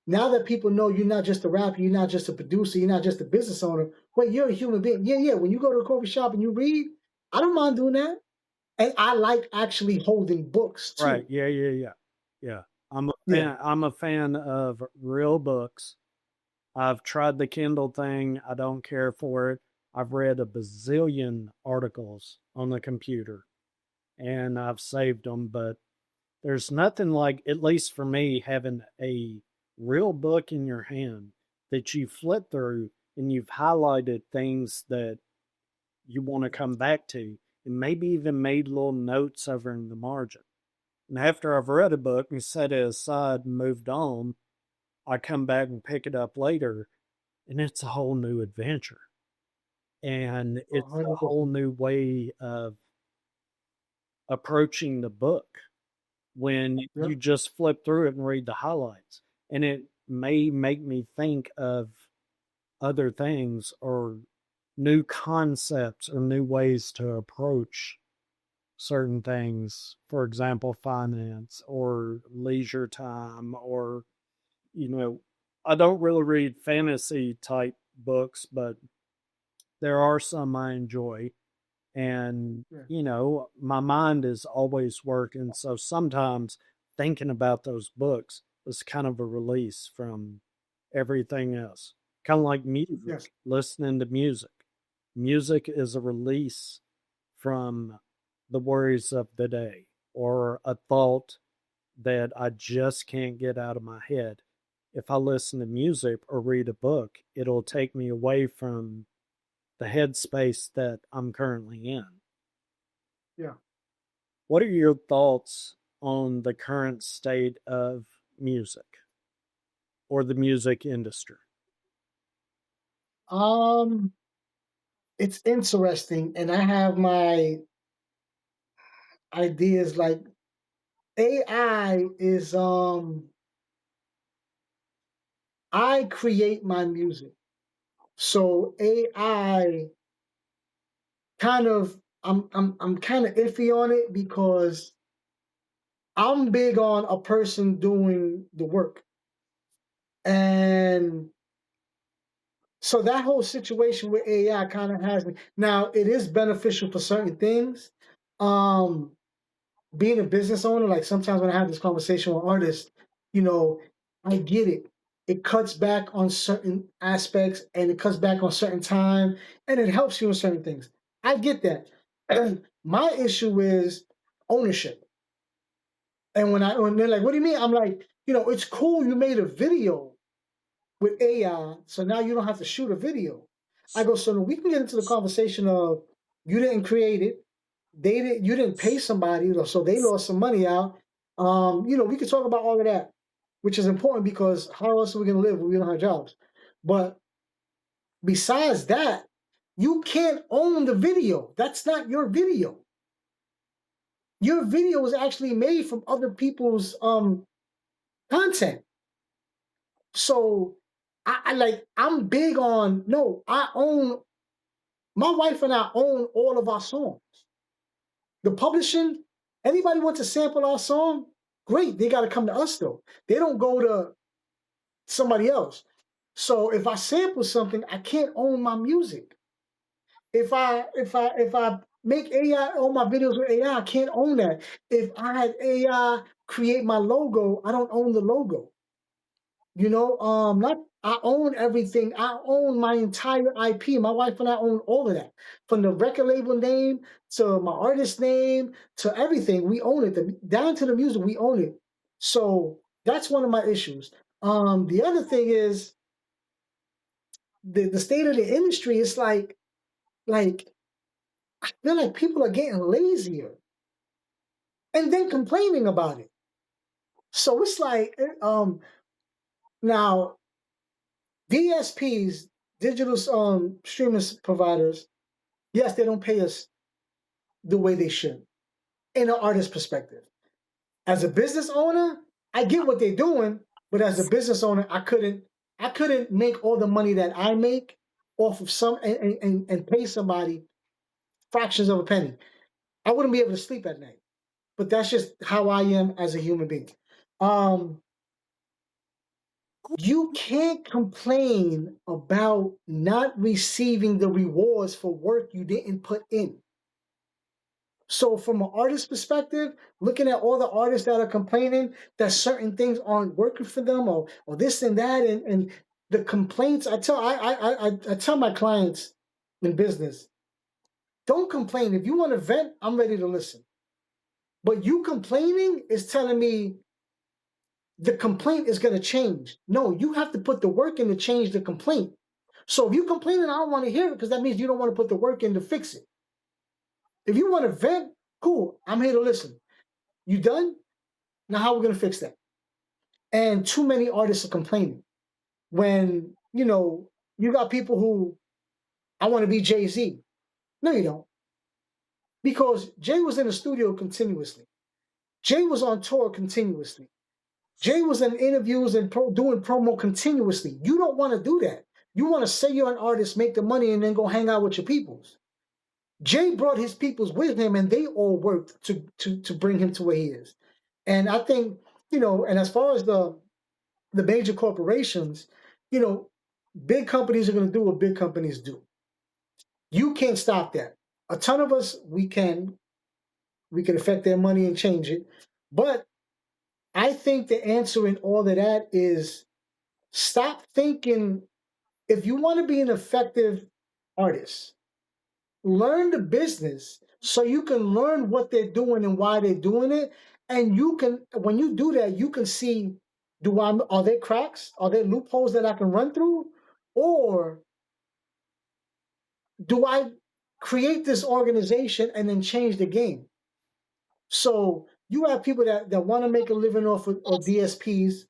Speaker 3: now that people know you're not just a rapper, you're not just a producer, you're not just a business owner, but you're a human being. Yeah, yeah. When you go to a coffee shop and you read, I don't mind doing that. And I like actually holding books too.
Speaker 2: Right. Yeah. I'm a fan of real books. I've tried the Kindle thing. I don't care for it. I've read a bazillion articles on the computer and I've saved them, but there's nothing like, at least for me, having a real book in your hand that you flip through and you've highlighted things that you want to come back to and maybe even made little notes over in the margin. And after I've read a book and set it aside and moved on, I come back and pick it up later and it's a whole new adventure. And it's a whole new way of approaching the book when you just flip through it and read the highlights. And it may make me think of other things or new concepts or new ways to approach certain things. For example, finance or leisure time, or, I don't really read fantasy type books, but there are some I enjoy. And, my mind is always working. So sometimes thinking about those books is kind of a release from everything else. Kind of like music, listening to music. Music is a release from the worries of the day or a thought that I just can't get out of my head. If I listen to music or read a book, it'll take me away from the headspace that I'm currently in.
Speaker 3: Yeah.
Speaker 2: What are your thoughts on the current state of music or the music industry?
Speaker 3: It's interesting, and I have my ideas. Like AI is I create my music. So AI kind of I'm kind of iffy on it because I'm big on a person doing the work. And so that whole situation with AI kind of has me. Now, it is beneficial for certain things. Being a business owner, like sometimes when I have this conversation with artists, I get it. It cuts back on certain aspects and it cuts back on certain time and it helps you with certain things. I get that. My issue is ownership. And when they're like, what do you mean? I'm like, it's cool you made a video with AI, so now you don't have to shoot a video. I go, so we can get into the conversation of you didn't create it, you didn't pay somebody, so they lost some money out. We could talk about all of that, which is important because how else are we gonna live when we don't have jobs? But besides that, you can't own the video. That's not your video. Your video was actually made from other people's content. So I'm big on, no, my wife and I own all of our songs. The publishing, anybody wants to sample our song, great, they got to come to us though. They don't go to somebody else. So if I sample something, I can't own my music. If I make AI all my videos with AI, I can't own that. If I had AI create my logo, I don't own the logo. Not I own everything. I own my entire IP. My wife and I own all of that. From the record label name to my artist name to everything, we own it. Down to the music, we own it. So that's one of my issues. The other thing is the state of the industry is like I feel like people are getting lazier and then complaining about it. So it's like now DSPs, digital streaming providers, yes, they don't pay us the way they should in an artist perspective. As a business owner, I get what they're doing, but as a business owner, I couldn't make all the money that I make off of some and pay somebody fractions of a penny. I wouldn't be able to sleep at night. But that's just how I am as a human being. You can't complain about not receiving the rewards for work you didn't put in. So from an artist perspective, looking at all the artists that are complaining that certain things aren't working for them or this and that, and the complaints, I tell my clients in business, don't complain. If you want to vent, I'm ready to listen. But you complaining is telling me the complaint is going to change. No, you have to put the work in to change the complaint. So if you complain and I don't want to hear it, because that means you don't want to put the work in to fix it. If you want to vent, cool, I'm here to listen. You done? Now how are we going to fix that? And too many artists are complaining. When, you got people who, I want to be Jay-Z. No, you don't. Because Jay was in the studio continuously. Jay was on tour continuously. Jay was in interviews and doing promo continuously. You don't want to do that. You want to say you're an artist, make the money, and then go hang out with your peoples. Jay brought his peoples with him, and they all worked to bring him to where he is. And I think, and as far as the major corporations, big companies are going to do what big companies do. You can't stop that. A ton of us, we can affect their money and change it. But I think the answer in all of that is stop thinking, if you want to be an effective artist, learn the business so you can learn what they're doing and why they're doing it. And you can, when you do that, you can see, are there cracks? Are there loopholes that I can run through? Or do I create this organization and then change the game? So you have people that want to make a living off of DSPs.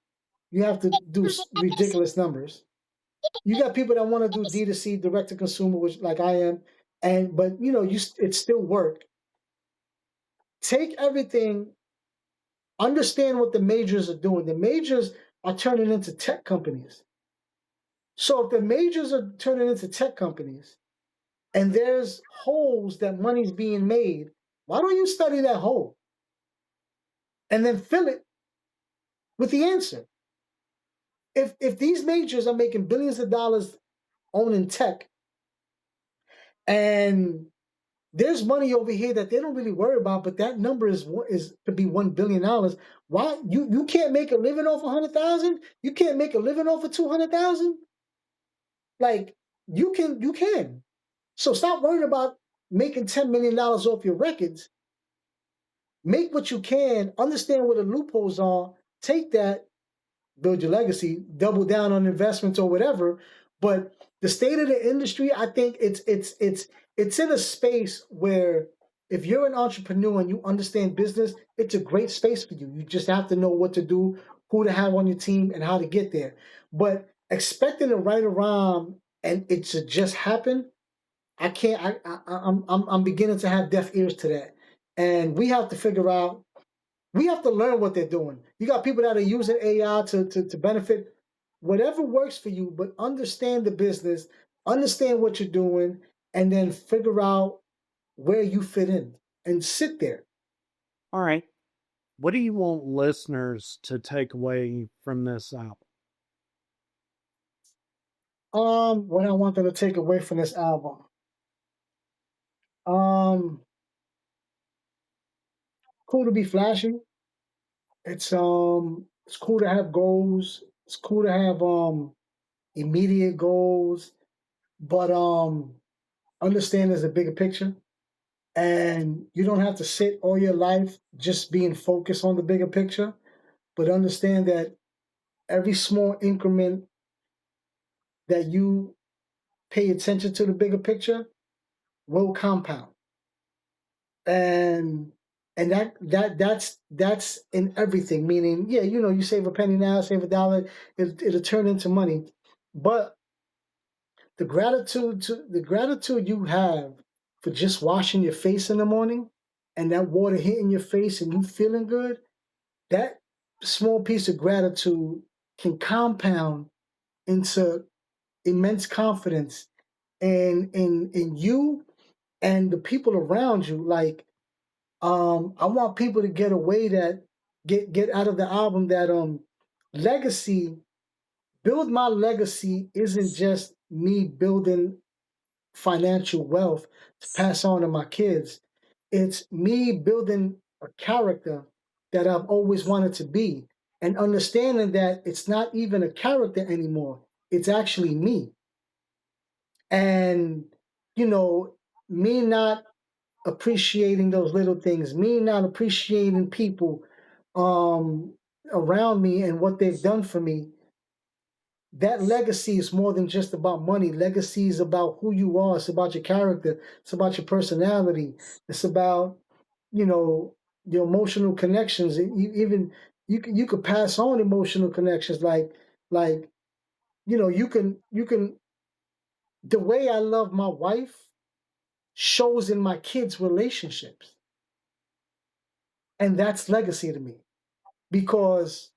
Speaker 3: You have to do ridiculous numbers. You got people that want to do D2C, direct to consumer, which like I am, but it's still work. Take everything, understand what the majors are doing. The majors are turning into tech companies. So if the majors are turning into tech companies and there's holes that money's being made, why don't you study that hole and then fill it with the answer? If these majors are making billions of dollars owning tech, and there's money over here that they don't really worry about, but that number is to be $1 billion. Why you can't make a living off 100,000? You can't make a living off of 200,000? Like you can. So stop worrying about making $10 million off your records. Make what you can. Understand where the loopholes are. Take that, build your legacy, double down on investments or whatever. But the state of the industry, I think it's in a space where if you're an entrepreneur and you understand business, it's a great space for you. You just have to know what to do, who to have on your team, and how to get there. But expecting to write a rhyme and it to just happen, I can't. I'm beginning to have deaf ears to that, and we have to figure out. We have to learn what they're doing. You got people that are using AI to benefit. Whatever works for you, but understand the business, understand what you're doing, and then figure out where you fit in and sit there.
Speaker 2: All right. What do you want listeners to take away from this album?
Speaker 3: What I want them to take away from this album. Cool to be flashy. It's cool to have goals. It's cool to have immediate goals, but understand there's a bigger picture. And you don't have to sit all your life just being focused on the bigger picture, but understand that every small increment that you pay attention to the bigger picture will compound. And that's in everything, meaning, yeah, you save a penny now, save $1, it'll turn into money. But the gratitude you have for just washing your face in the morning and that water hitting your face and you feeling good, that small piece of gratitude can compound into immense confidence in you and the people around you. Like, I want people to get away that get out of the album that legacy, build my legacy isn't just me building financial wealth to pass on to my kids. It's me building a character that I've always wanted to be and understanding that it's not even a character anymore. It's actually me. And, you know, me not appreciating those little things, me not appreciating people um, around me and what they've done for me. That legacy is more than just about money. Legacy is about who you are. It's about your character. It's about your personality. It's about, you know, your emotional connections. Even you could pass on emotional connections, like you can. The way I love my wife shows in my kids' relationships, and that's legacy to me because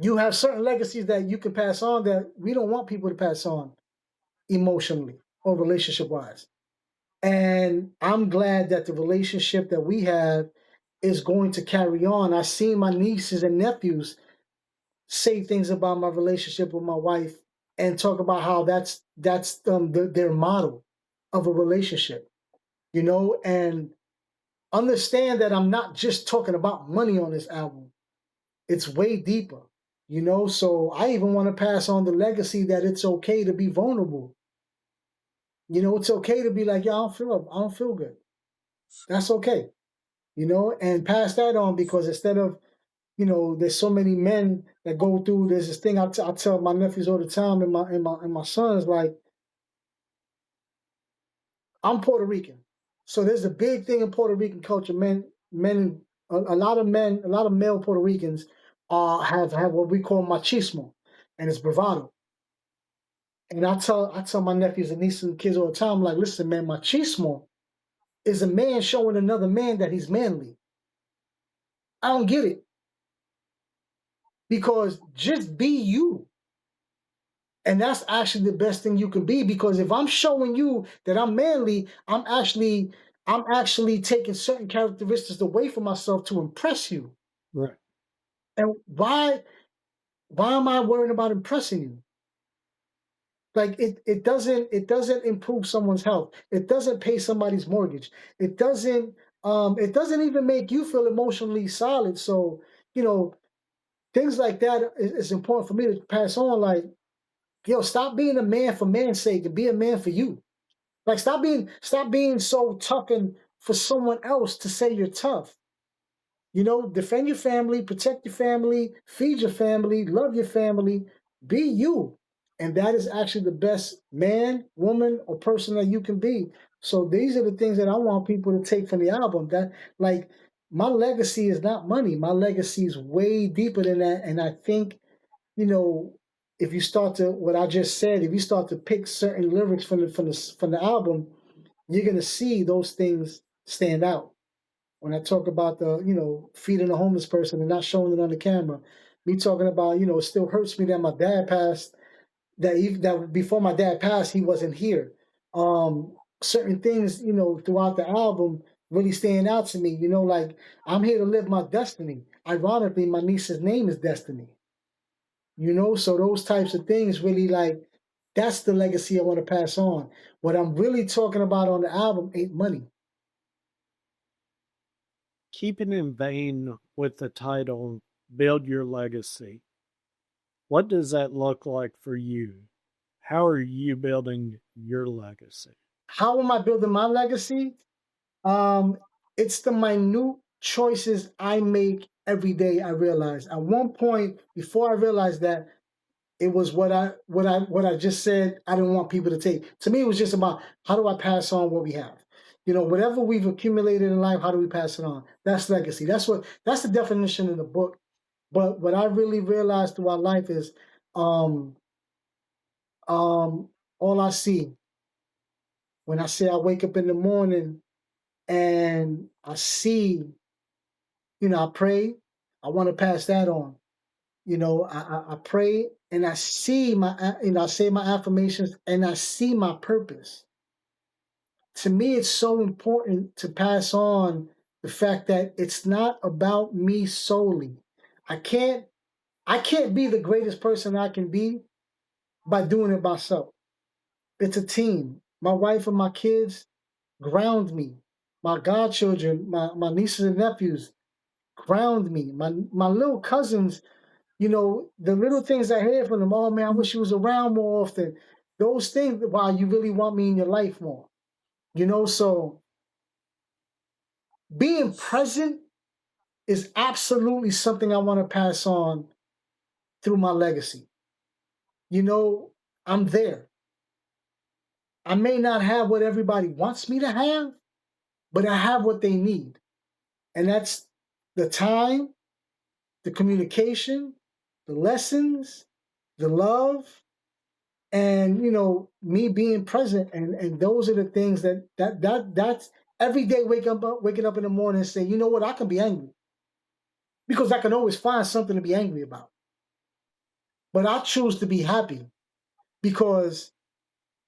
Speaker 3: you have certain legacies that you can pass on that we don't want people to pass on emotionally or relationship wise. And I'm glad that the relationship that we have is going to carry on. I've seen my nieces and nephews say things about my relationship with my wife and talk about how that's their model of a relationship, you know, and understand that I'm not just talking about money on this album. It's way deeper, you know. So I even want to pass on the legacy that it's okay to be vulnerable. You know, it's okay to be like, yeah, I don't feel good. That's okay, you know, and pass that on because instead of, you know, there's so many men that go through. There's this thing I tell my nephews all the time and my sons, like, I'm Puerto Rican, so there's a big thing in Puerto Rican culture. A lot of men, a lot of male Puerto Ricans have what we call machismo, and it's bravado. And I tell my nephews and nieces and kids all the time, like, listen, man, machismo is a man showing another man that he's manly. I don't get it because just be you. And that's actually the best thing you can be because if I'm showing you that I'm manly, I'm actually taking certain characteristics away from myself to impress you.
Speaker 2: Right.
Speaker 3: And why am I worrying about impressing you? Like it doesn't improve someone's health. It doesn't pay somebody's mortgage. It doesn't even make you feel emotionally solid. So, you know, things like that is important for me to pass on. Like, yo, stop being a man for man's sake and be a man for you. Like stop being so tough and for someone else to say you're tough. You know, defend your family, protect your family, feed your family, love your family, be you. And that is actually the best man, woman, or person that you can be. So these are the things that I want people to take from the album. That like my legacy is not money. My legacy is way deeper than that. And I think, you know, if you start to what I just said, if you start to pick certain lyrics from the album, you're gonna see those things stand out. When I talk about the, you know, feeding a homeless person and not showing it on the camera, me talking about, you know, it still hurts me that my dad passed. That before my dad passed, he wasn't here. Certain things, you know, throughout the album really stand out to me. You know, like I'm here to live my destiny. Ironically, my niece's name is Destiny. You know, so those types of things really like that's the legacy I want to pass on. What I'm really talking about on the album ain't money.
Speaker 2: Keeping in vein with the title, Build Your Legacy, what does that look like for you? How are you building your legacy?
Speaker 3: How am I building my legacy? Um, it's the minute choices I make every day. I realize at one point before I realized that it was what I just said. I didn't want people to take. To me, it was just about how do I pass on what we have. You know, whatever we've accumulated in life, how do we pass it on? That's legacy. That's the definition in the book. But what I really realized throughout life is, um, all I see when I say I wake up in the morning and I see, I pray, I want to pass that on. I pray and I see I say my affirmations and I see my purpose. To me, it's so important to pass on the fact that it's not about me solely. I can't be the greatest person I can be by doing it myself. It's a team. My wife and my kids ground me. My godchildren, my nieces and nephews ground me. My little cousins, the little things I hear from them, oh man, I wish you was around more often. Those things, wow, you really want me in your life more. So being present is absolutely something I want to pass on through my legacy. I'm there. I may not have what everybody wants me to have, but I have what they need. And that's the time, the communication, the lessons, the love, and me being present. And those are the things that's every day waking up in the morning and saying, you know what, I can be angry. Because I can always find something to be angry about. But I choose to be happy because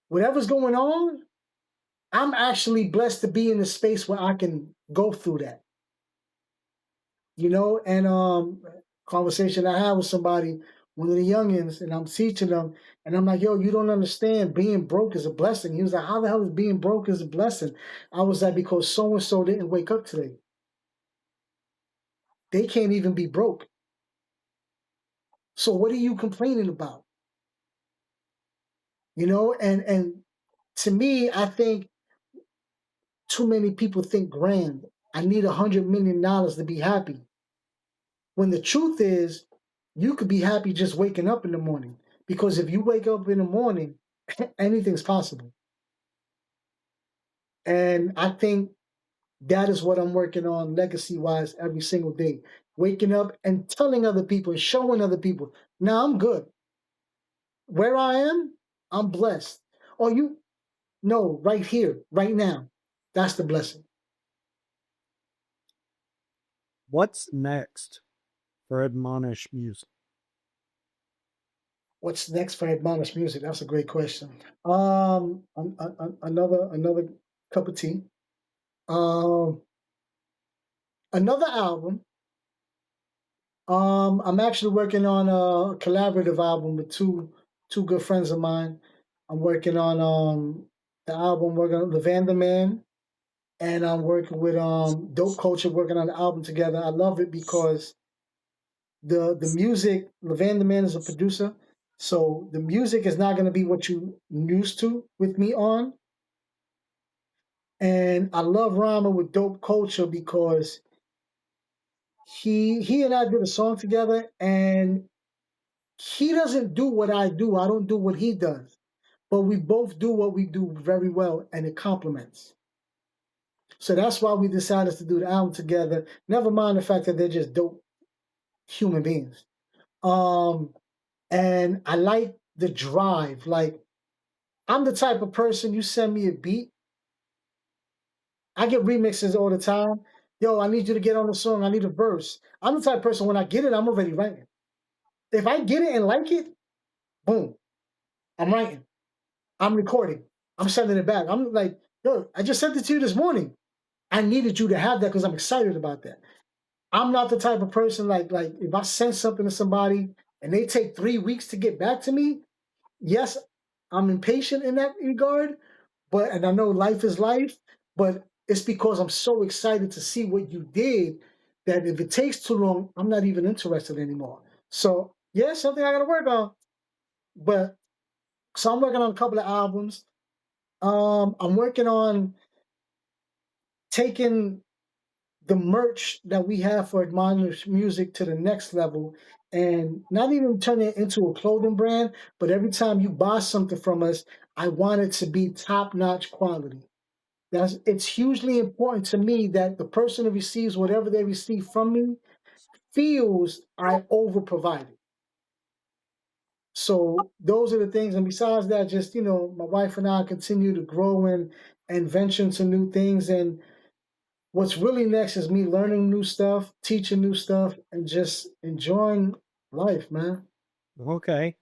Speaker 3: whatever's going on, I'm actually blessed to be in a space where I can go through that. And conversation I had with somebody, one of the youngins, and I'm teaching them, and I'm like, yo, you don't understand, being broke is a blessing. He was like, how the hell is being broke is a blessing? I was like, because so-and-so didn't wake up today. They can't even be broke. So what are you complaining about? And to me, I think too many people think grand. I need $100 million to be happy. When the truth is, you could be happy just waking up in the morning. Because if you wake up in the morning, anything's possible. And I think that is what I'm working on legacy-wise every single day. Waking up and telling other people and showing other people, now I'm good. Where I am, I'm blessed. Or no, right here, right now. That's the blessing.
Speaker 2: What's next for Admonish Music?
Speaker 3: What's next for Admonish Music? That's a great question. Another cup of tea. Another album. I'm actually working on a collaborative album with two good friends of mine. I'm working on the album, working on Lavender Man, and I'm working with Dope Culture, working on the album together. I love it because the music, Lavender Man is a producer, so the music is not going to be what you used to with me on. And I love rhyming with Dope Culture because he and I did a song together, and he doesn't do what I do. I don't do what he does, but we both do what we do very well, and it complements. So that's why we decided to do the album together. Never mind the fact that they're just dope human beings. And I like the drive. Like, I'm the type of person, you send me a beat, I get remixes all the time. Yo, I need you to get on the song. I need a verse. I'm the type of person, when I get it, I'm already writing. If I get it and like it, boom, I'm writing. I'm recording. I'm sending it back. I'm like, yo, I just sent it to you this morning. I needed you to have that because I'm excited about that. I'm not the type of person like if I send something to somebody and they take 3 weeks to get back to me, yes, I'm impatient in that regard, and I know life is life, but it's because I'm so excited to see what you did that if it takes too long, I'm not even interested anymore. So yeah, something I gotta work on. So I'm working on a couple of albums. I'm working on taking the merch that we have for Admonish Music to the next level and not even turn it into a clothing brand, but every time you buy something from us, I want it to be top-notch quality. It's hugely important to me that the person who receives whatever they receive from me feels I over-provided. So those are the things. And besides that, just, you know, my wife and I continue to grow and venture into new things. And what's really next is me learning new stuff, teaching new stuff, and just enjoying life, man.
Speaker 2: Okay.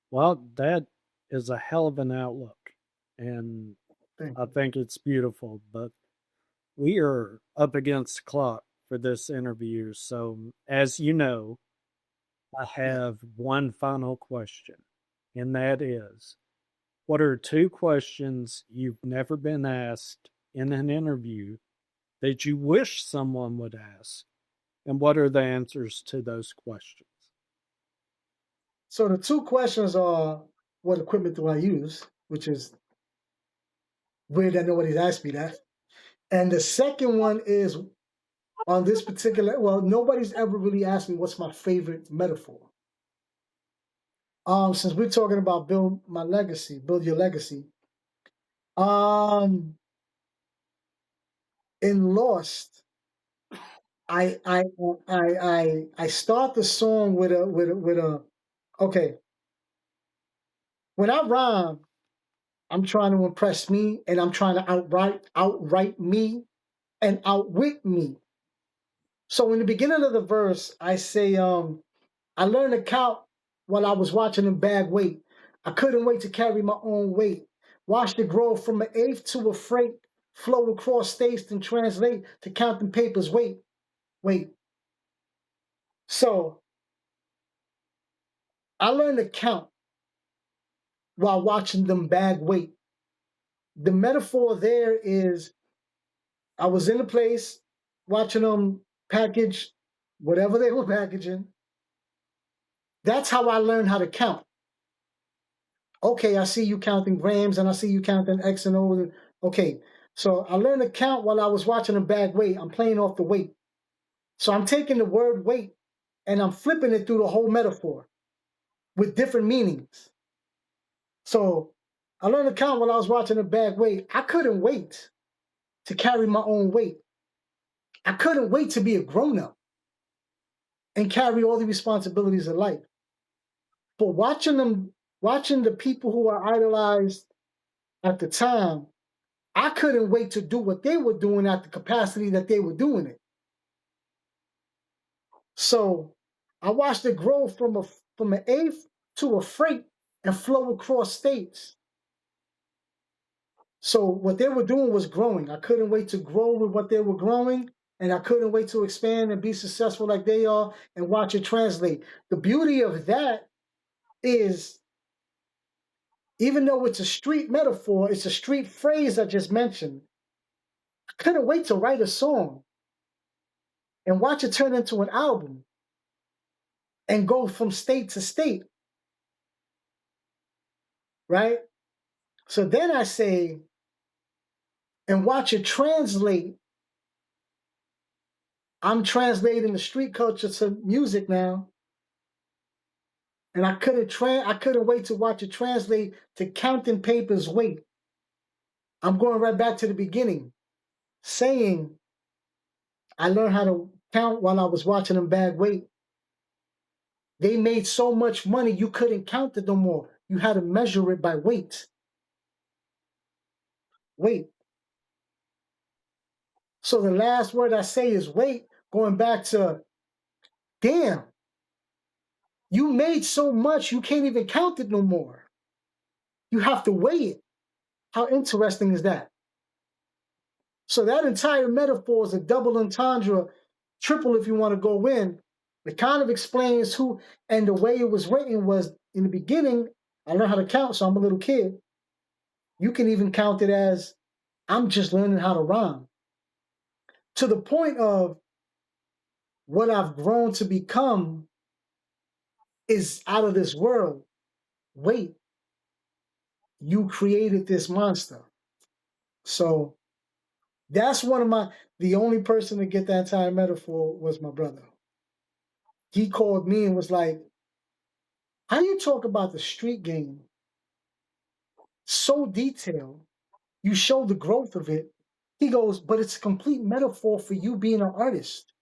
Speaker 2: Well, that is a hell of an outlook. And
Speaker 3: Thank
Speaker 2: I
Speaker 3: you.
Speaker 2: think it's beautiful. But we are up against the clock for this interview. So, as you know, I have one final question, and that is, what are two questions you've never been asked in an interview that you wish someone would ask? And what are the answers to those questions?
Speaker 3: So the two questions are, what equipment do I use? Which is weird that nobody's asked me that. And the second one is on this particular, well, nobody's ever really asked me what's my favorite metaphor. Since we're talking about build my legacy, build your legacy. In Lost, I start the song with a okay. When I rhyme, I'm trying to impress me, and I'm trying to outright me and outwit me. So in the beginning of the verse, I say, I learned to count while I was watching them bag weight. I couldn't wait to carry my own weight. Watched it grow from an eighth to a freight, flow across states and translate to counting papers. Wait. So I learned to count while watching them bag weight. The metaphor there is I was in a place watching them package whatever they were packaging. That's how I learned how to count. Okay, I see you counting grams and I see you counting X and O. Okay, so I learned to count while I was watching them bag weight. I'm playing off the weight. So I'm taking the word weight and I'm flipping it through the whole metaphor with different meanings. So I learned to count while I was watching them bag weight. I couldn't wait to carry my own weight. I couldn't wait to be a grown-up and carry all the responsibilities of life. But watching the people who I idolized at the time, I couldn't wait to do what they were doing at the capacity that they were doing it. So I watched it grow from an eighth to a freight and flow across states. So what they were doing was growing. I couldn't wait to grow with what they were growing, and I couldn't wait to expand and be successful like they are and watch it translate. The beauty of that is, even though it's a street metaphor, it's a street phrase I just mentioned. I couldn't wait to write a song and watch it turn into an album and go from state to state, right? So then I say, and watch it translate. I'm translating the street culture to music now. And I couldn't wait to watch it translate to counting papers weight. I'm going right back to the beginning, saying I learned how to count while I was watching them bag weight. They made so much money you couldn't count it no more. You had to measure it by weight. Weight. So the last word I say is weight, going back to, damn, you made so much you can't even count it no more. You have to weigh it. How interesting is that? So that entire metaphor is a double entendre, triple if you want to go in. It kind of explains who, and the way it was written was, in the beginning, I learned how to count, so I'm a little kid. You can even count it as, I'm just learning how to rhyme. To the point of what I've grown to become is out of this world. Wait, you created this monster. So that's the only person to get that entire metaphor was my brother. He called me and was like, how do you talk about the street game so detailed? You show the growth of it. He goes, but it's a complete metaphor for you being an artist.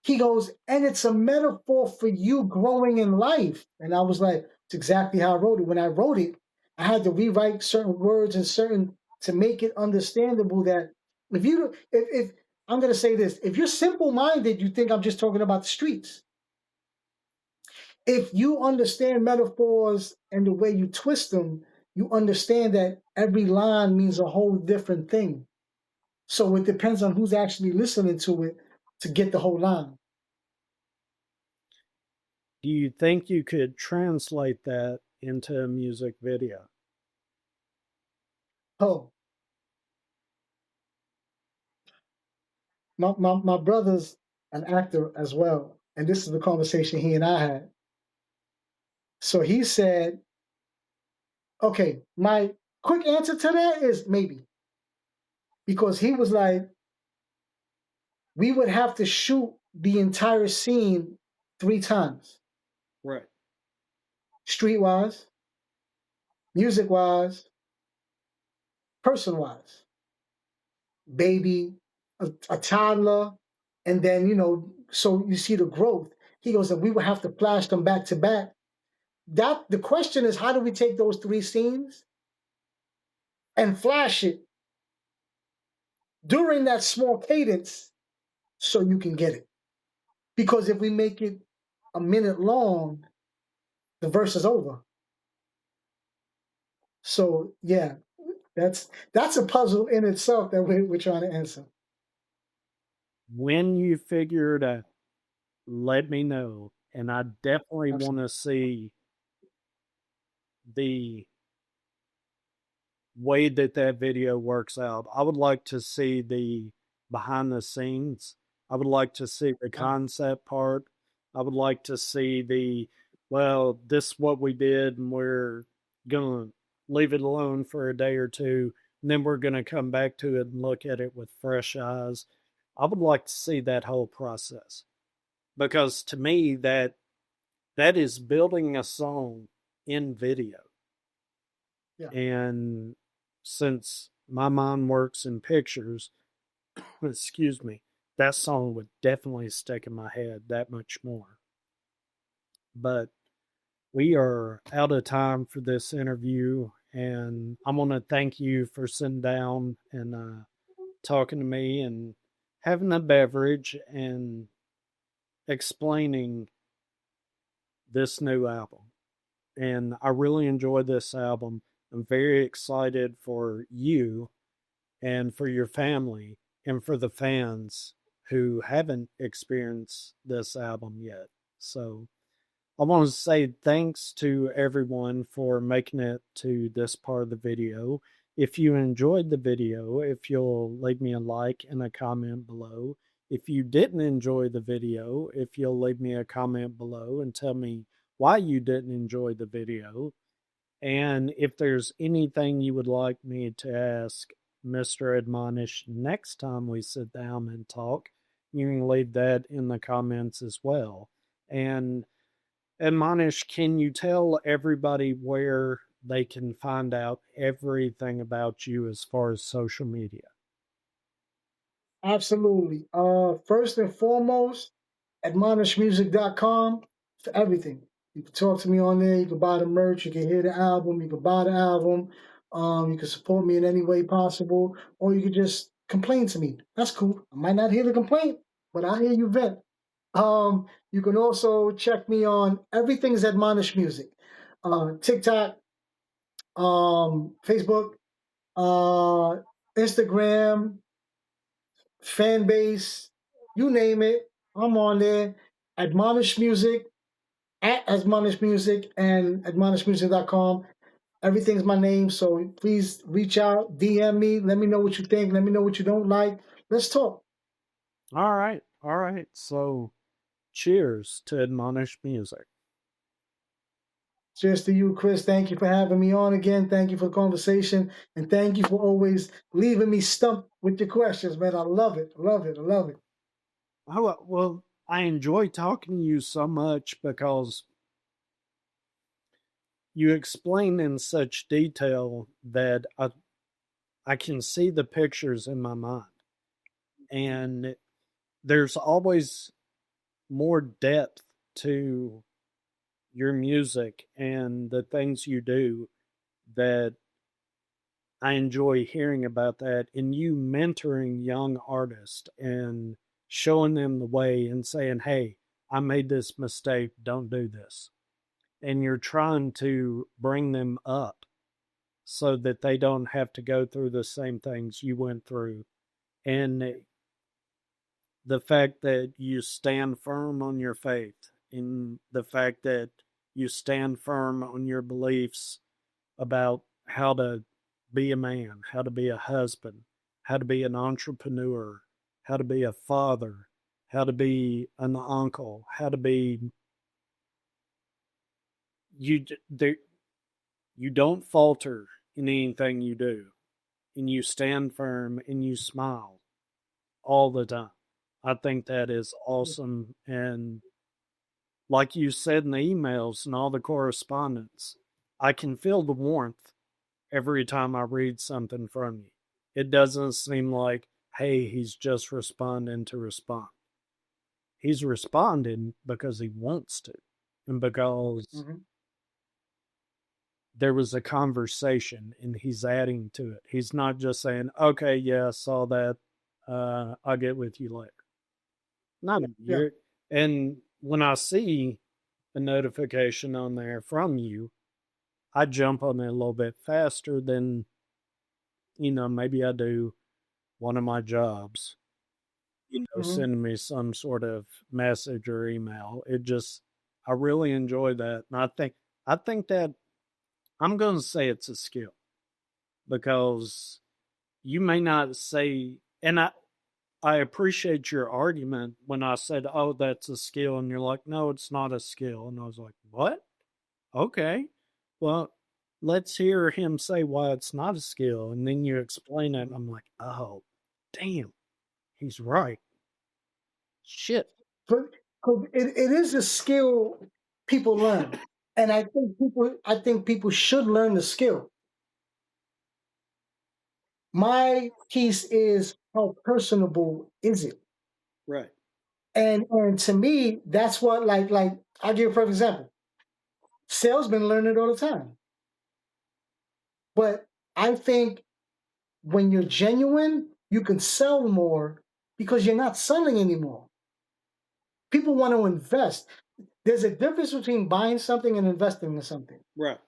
Speaker 3: He goes, and it's a metaphor for you growing in life. And I was like, it's exactly how I wrote it. When I wrote it, I had to rewrite certain words and certain to make it understandable that if I'm going to say this, if you're simple minded, you think I'm just talking about the streets. If you understand metaphors and the way you twist them, you understand that every line means a whole different thing. So it depends on who's actually listening to it to get the whole line.
Speaker 2: Do you think you could translate that into a music video?
Speaker 3: Oh, my brother's an actor as well. And this is the conversation he and I had. So he said, okay, my quick answer to that is maybe. Because he was like, we would have to shoot the entire scene 3 times.
Speaker 2: Right.
Speaker 3: Streetwise, music-wise, person-wise. Baby, a toddler, and then, so you see the growth. He goes, and we would have to flash them back to back. The question is, how do we take those 3 scenes and flash it during that small cadence so you can get it? Because if we make it a minute long, the verse is over. So yeah, that's a puzzle in itself that we're trying to answer.
Speaker 2: When you figure it out, let me know. And I definitely want to see the way that video works out. I would like to see the behind the scenes. I would like to see the concept part. I would like to see this is what we did, and we're going to leave it alone for a day or two, and then we're going to come back to it and look at it with fresh eyes. I would like to see that whole process, because to me that is building a song in video.
Speaker 3: Yeah.
Speaker 2: And since my mom works in pictures, excuse me, that song would definitely stick in my head that much more. But we are out of time for this interview, and I want to thank you for sitting down and talking to me and having a beverage and explaining this new album. And I really enjoyed this album. I'm very excited for you and for your family and for the fans who haven't experienced this album yet. So I want to say thanks to everyone for making it to this part of the video. If you enjoyed the video, if you'll leave me a like and a comment below. If you didn't enjoy the video, if you'll leave me a comment below and tell me why you didn't enjoy the video. And if there's anything you would like me to ask Mr. Admonish next time we sit down and talk, you can leave that in the comments as well. And Admonish, can you tell everybody where they can find out everything about you as far as social media?
Speaker 3: Absolutely. First and foremost, admonishmusic.com for everything. You can talk to me on there. You can buy the merch. You can hear the album. You can buy the album. You can support me in any way possible, or you can just complain to me. That's cool. I might not hear the complaint, but I hear you vent. You can also check me on everything's Admonish Music, TikTok, Facebook, Instagram, fan base, you name it. I'm on there. Admonish Music, at Admonish Music, and admonishmusic.com. Everything's my name, so please reach out, DM me, let me know what you think, let me know what you don't like. Let's talk.
Speaker 2: All right. So, cheers to Admonish Music.
Speaker 3: Cheers to you, Chris. Thank you for having me on again. Thank you for the conversation. And thank you for always leaving me stumped with your questions, man. I love it. Love it. Love it.
Speaker 2: Oh, well, I enjoy talking to you so much because you explain in such detail that I can see the pictures in my mind. And there's always more depth to your music and the things you do that I enjoy hearing about that, and you mentoring young artists and showing them the way and saying, hey, I made this mistake, don't do this. And you're trying to bring them up so that they don't have to go through the same things you went through. And the fact that you stand firm on your faith, and the fact that you stand firm on your beliefs about how to be a man, how to be a husband, how to be an entrepreneur, how to be a father, how to be an uncle, how to be you there you don't falter in anything you do, and you stand firm and you smile all the time. I think that is awesome. And like you said in the emails and all the correspondence, I can feel the warmth every time I read something from you. It doesn't seem like, hey, he's just responding to respond. He's responding because he wants to, and because there was a conversation and he's adding to it. He's not just saying, okay, yeah, I saw that. I'll get with you later. Not a year. And when I see a notification on there from you, I jump on it a little bit faster than, maybe I do one of my jobs, sending me some sort of message or email. I really enjoy that. And I think that I'm going to say it's a skill, because you may not say, and I appreciate your argument when I said, oh, that's a skill. And you're like, no, it's not a skill. And I was like, what? Okay. Well, let's hear him say why it's not a skill. And then you explain it. And I'm like, oh, damn, he's right. Shit.
Speaker 3: But it is a skill people learn. And I think people should learn the skill. My piece is, how personable is it?
Speaker 2: Right.
Speaker 3: And to me, that's what, like I'll give you a perfect example. Salesmen learn it all the time. But I think when you're genuine, you can sell more because you're not selling anymore. People want to invest. There's a difference between buying something and investing in something.
Speaker 2: Right.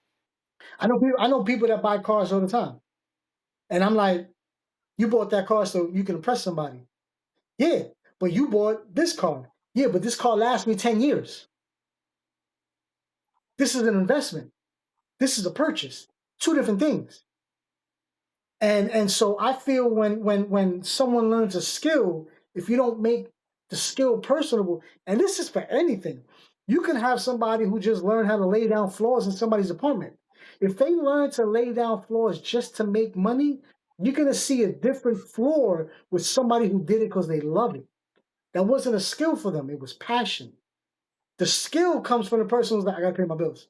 Speaker 3: I know people that buy cars all the time. And I'm like, you bought that car so you can impress somebody. Yeah, but you bought this car. Yeah, but this car lasts me 10 years. This is an investment. This is a purchase. Two different things. And so I feel when someone learns a skill, if you don't make the skill personable, and this is for anything, you can have somebody who just learned how to lay down floors in somebody's apartment. If they learn to lay down floors just to make money, you're going to see a different floor with somebody who did it because they love it. That wasn't a skill for them. It was passion. The skill comes from the person who's like, I got to pay my bills.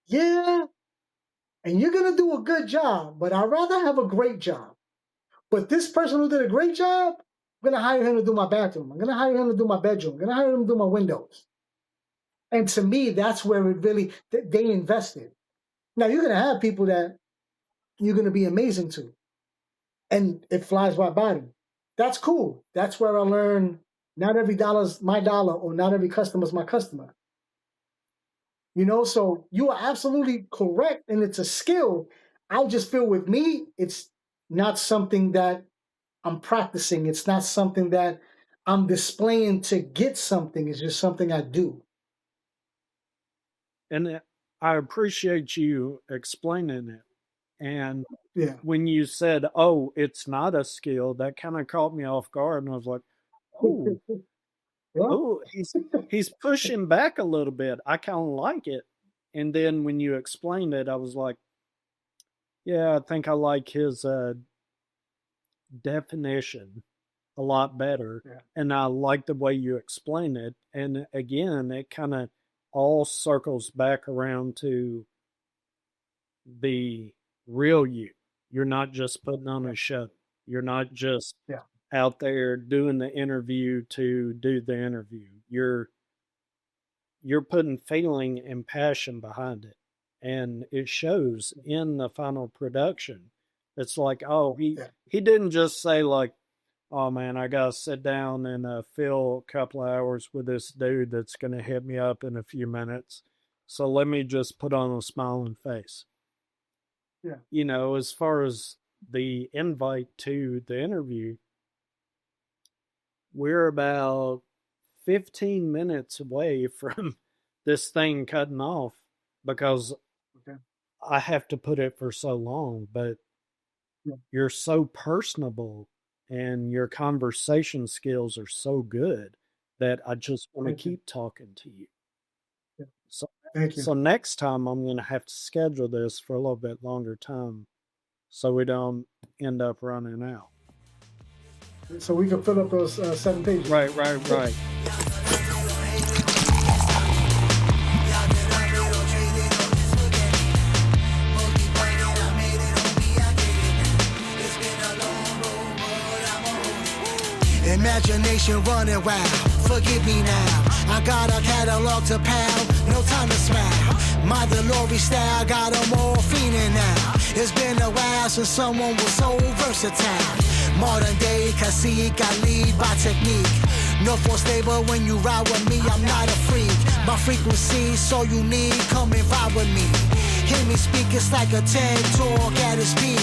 Speaker 3: Yeah, and you're going to do a good job, but I'd rather have a great job. But this person who did a great job, I'm going to hire him to do my bathroom. I'm going to hire him to do my bedroom. I'm going to hire him to do my windows. And to me, that's where it really, they invested. Now, you're going to have people that you're going to be amazing to, and it flies right by them. That's cool. That's where I learn not every dollar's my dollar, or not every customer's my customer. So you are absolutely correct, and it's a skill. I just feel with me, it's not something that I'm practicing. It's not something that I'm displaying to get something. It's just something I do.
Speaker 2: And I appreciate you explaining it. And
Speaker 3: Yeah.
Speaker 2: when you said, oh, it's not a skill, that kind of caught me off guard. And I was like, oh, oh, he's pushing back a little bit. I kind of like it. And then when you explained it, I was like, yeah, I think I like his definition a lot better.
Speaker 3: Yeah.
Speaker 2: And I like the way you explain it. And again, it kind of all circles back around to the real you. You're not just putting on a show. You're not just out there doing the interview to do the interview. You're putting feeling and passion behind it, and it shows in the final production. It's like, oh, he didn't just say like, oh man, I gotta sit down and fill a couple of hours with this dude that's gonna hit me up in a few minutes, so let me just put on a smiling face.
Speaker 3: Yeah.
Speaker 2: You know, as far as the invite to the interview, we're about 15 minutes away from this thing cutting off because I have to put it for so long, but you're so personable and your conversation skills are so good that I just want to keep talking to you. So,
Speaker 3: Thank you.
Speaker 2: So next time I'm going to have to schedule this for a little bit longer time so we don't end up running out.
Speaker 3: So we can fill up those 7 pages.
Speaker 2: Right.
Speaker 1: Imagination running wild, forgive me now. I got a catalog to pound, no time to smile. My laborious style got them all fiending now. It's been a while since someone was so versatile. Modern day classique, I lead by technique. No force stable when you ride with me, I'm not a freak. My frequency so unique, come and vibe with me. Hear me speak, it's like a TED talk at its peak.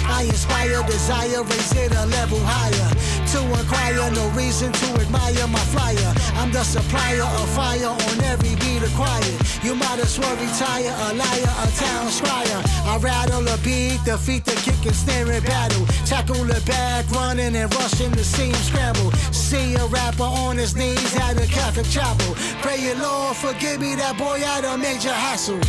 Speaker 1: I inspire desire, raise it a level higher. To inquire, no reason to admire my flyer. I'm the supplier of fire on every beat acquired. You might as well retire, a liar, a town squire. I rattle a beat, defeat the kick and snare in battle. Tackle the back, running and rushing the seam scramble. See a rapper on his knees at a Catholic chapel. Pray your Lord, forgive me, that boy had a major hassle.